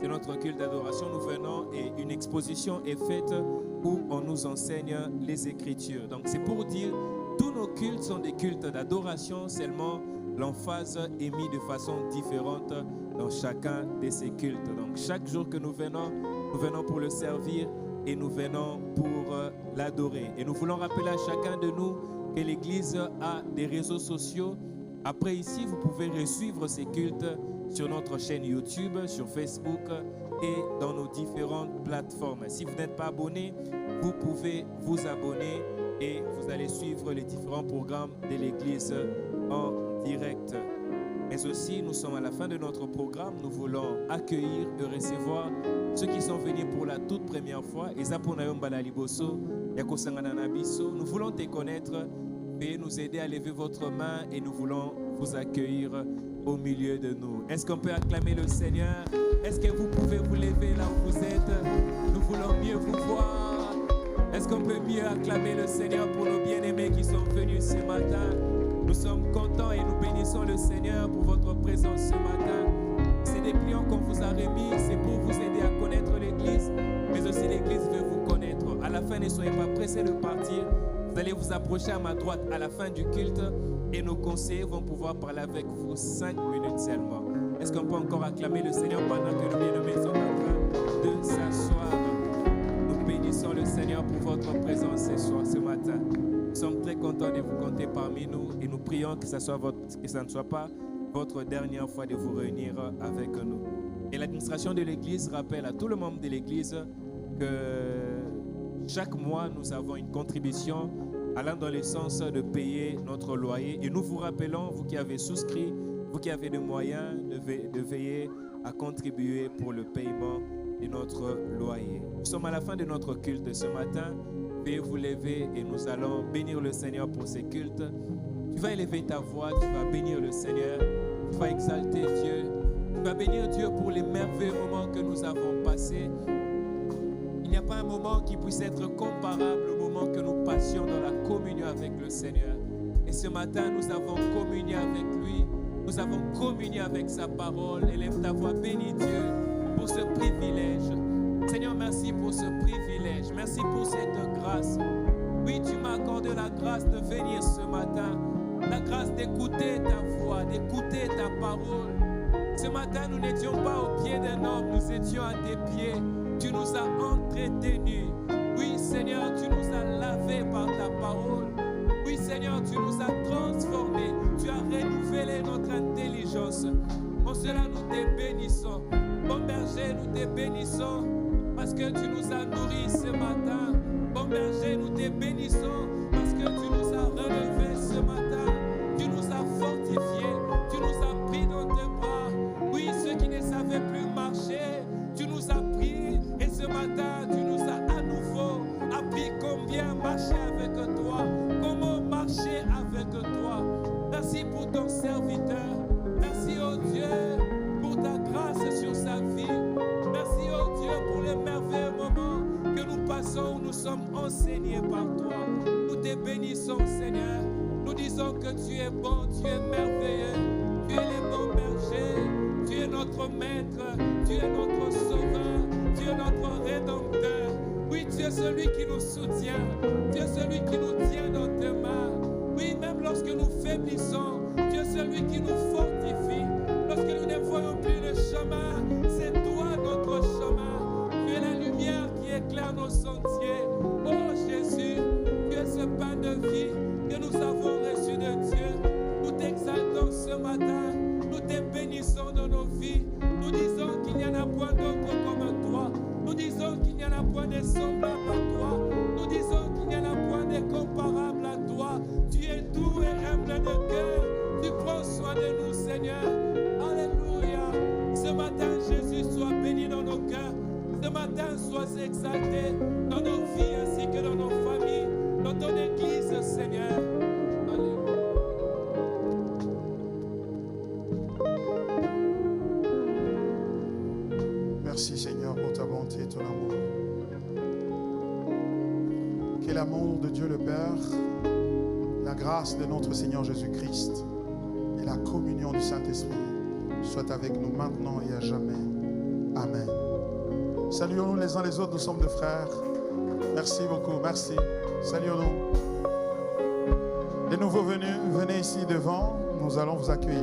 c'est notre culte d'adoration. Nous venons et une exposition est faite où on nous enseigne les Écritures. Donc c'est pour dire, tous nos cultes sont des cultes d'adoration, seulement l'emphase est mise de façon différente dans chacun de ces cultes. Donc chaque jour que nous venons pour le servir et nous venons pour l'adorer. Et nous voulons rappeler à chacun de nous que l'Église a des réseaux sociaux. Après ici, vous pouvez suivre ces cultes sur notre chaîne YouTube, sur Facebook et dans nos différentes plateformes. Si vous n'êtes pas abonné, vous pouvez vous abonner et vous allez suivre les différents programmes de l'Église en direct. Mais aussi, nous sommes à la fin de notre programme. Nous voulons accueillir et recevoir ceux qui sont venus pour la toute première fois. Nous voulons te connaître. Veuillez nous aider à lever votre main et nous voulons vous accueillir au milieu de nous. Est-ce qu'on peut acclamer le Seigneur? Est-ce que vous pouvez vous lever là où vous êtes? Nous voulons mieux vous voir. Est-ce qu'on peut mieux acclamer le Seigneur pour nos bien-aimés qui sont venus ce matin? Nous sommes contents et nous bénissons le Seigneur pour votre présence ce matin. C'est des pliants qu'on vous a remis, c'est pour vous aider à connaître l'Église, mais aussi l'Église veut vous connaître. À la fin, ne soyez pas pressés de partir. Vous allez vous approcher à ma droite à la fin du culte et nos conseillers vont pouvoir parler avec vous 5 minutes seulement. Est-ce qu'on peut encore acclamer le Seigneur pendant que nos bien-aimés sont en train de s'asseoir? Nous bénissons le Seigneur pour votre présence ce matin. Nous sommes très contents de vous compter parmi nous et nous prions que ça ne soit pas votre dernière fois de vous réunir avec nous. Et l'administration de l'Église rappelle à tout le monde de l'Église que chaque mois, nous avons une contribution allant dans le sens de payer notre loyer. Et nous vous rappelons, vous qui avez souscrit, vous qui avez des moyens, de veiller à contribuer pour le paiement de notre loyer. Nous sommes à la fin de notre culte ce matin. Veuillez vous lever et nous allons bénir le Seigneur pour ces cultes. Tu vas élever ta voix, tu vas bénir le Seigneur, tu vas exalter Dieu, tu vas bénir Dieu pour les merveilleux moments que nous avons passés. Il n'y a pas un moment qui puisse être comparable au moment que nous passions dans la communion avec le Seigneur. Et ce matin, nous avons communié avec lui. Nous avons communié avec sa parole. Élève ta voix, bénis Dieu pour ce privilège. Seigneur, merci pour ce privilège. Merci pour cette grâce. Oui, tu m'as accordé la grâce de venir ce matin. La grâce d'écouter ta voix, d'écouter ta parole. Ce matin, nous n'étions pas au pied d'un homme, nous étions à tes pieds. Tu nous as entretenus. Oui, Seigneur, tu nous as lavés par ta parole. Oui, Seigneur, tu nous as transformés. Tu as renouvelé notre intelligence. Pour cela, nous te bénissons. Bon berger, nous te bénissons parce que tu nous as nourris ce matin. Bon berger, nous te bénissons parce que tu nous as relevés ce matin. Tu nous as fortifiés. Tu nous as pris dans tes bras. Oui, ceux qui ne savaient plus marcher, tu nous as pris. Et ce matin, tu nous as à nouveau appris combien marcher avec toi. Comment marcher avec toi. Merci pour ton serviteur. Merci, oh Dieu, pour ta grâce sur sa vie. Merci, oh Dieu, pour les merveilleux moments que nous passons où nous sommes enseignés par toi. Nous te bénissons, Seigneur. Nous disons que tu es bon, tu es merveilleux. Tu es le bon berger. Tu es notre maître. Tu es notre sauveur. Tu es notre rédempteur. Oui, tu es celui qui nous soutient. Tu es celui qui nous tient dans tes mains. Oui, même lorsque nous faiblissons, tu es celui qui nous fortifie. Lorsque nous ne voyons plus le chemin, c'est toi notre chemin. Tu es la lumière qui éclaire nos sentiers. Oh Jésus, tu es ce pain de vie que nous avons reçu de Dieu. Nous t'exaltons ce matin. Nous te bénissons dans nos vies. Nous disons qu'il n'y en a point d'autre comme toi. Nous disons qu'il n'y en a point de semblable à toi. Nous disons qu'il n'y en a point de comparable à toi. Tu es doux et humble de cœur. Tu prends soin de nous, Seigneur. Alléluia. Ce matin, Jésus, sois béni dans nos cœurs. Ce matin, sois exalté dans nos vies ainsi que dans nos familles, dans ton Église, Seigneur. Alléluia. Merci Seigneur pour ta bonté et ton amour. Que l'amour de Dieu le Père, la grâce de notre Seigneur Jésus-Christ et la communion du Saint-Esprit soient avec nous maintenant et à jamais. Amen. Saluons-nous les uns les autres, nous sommes des frères. Merci beaucoup, merci. Saluons-nous. Les nouveaux venus, venez ici devant, nous allons vous accueillir.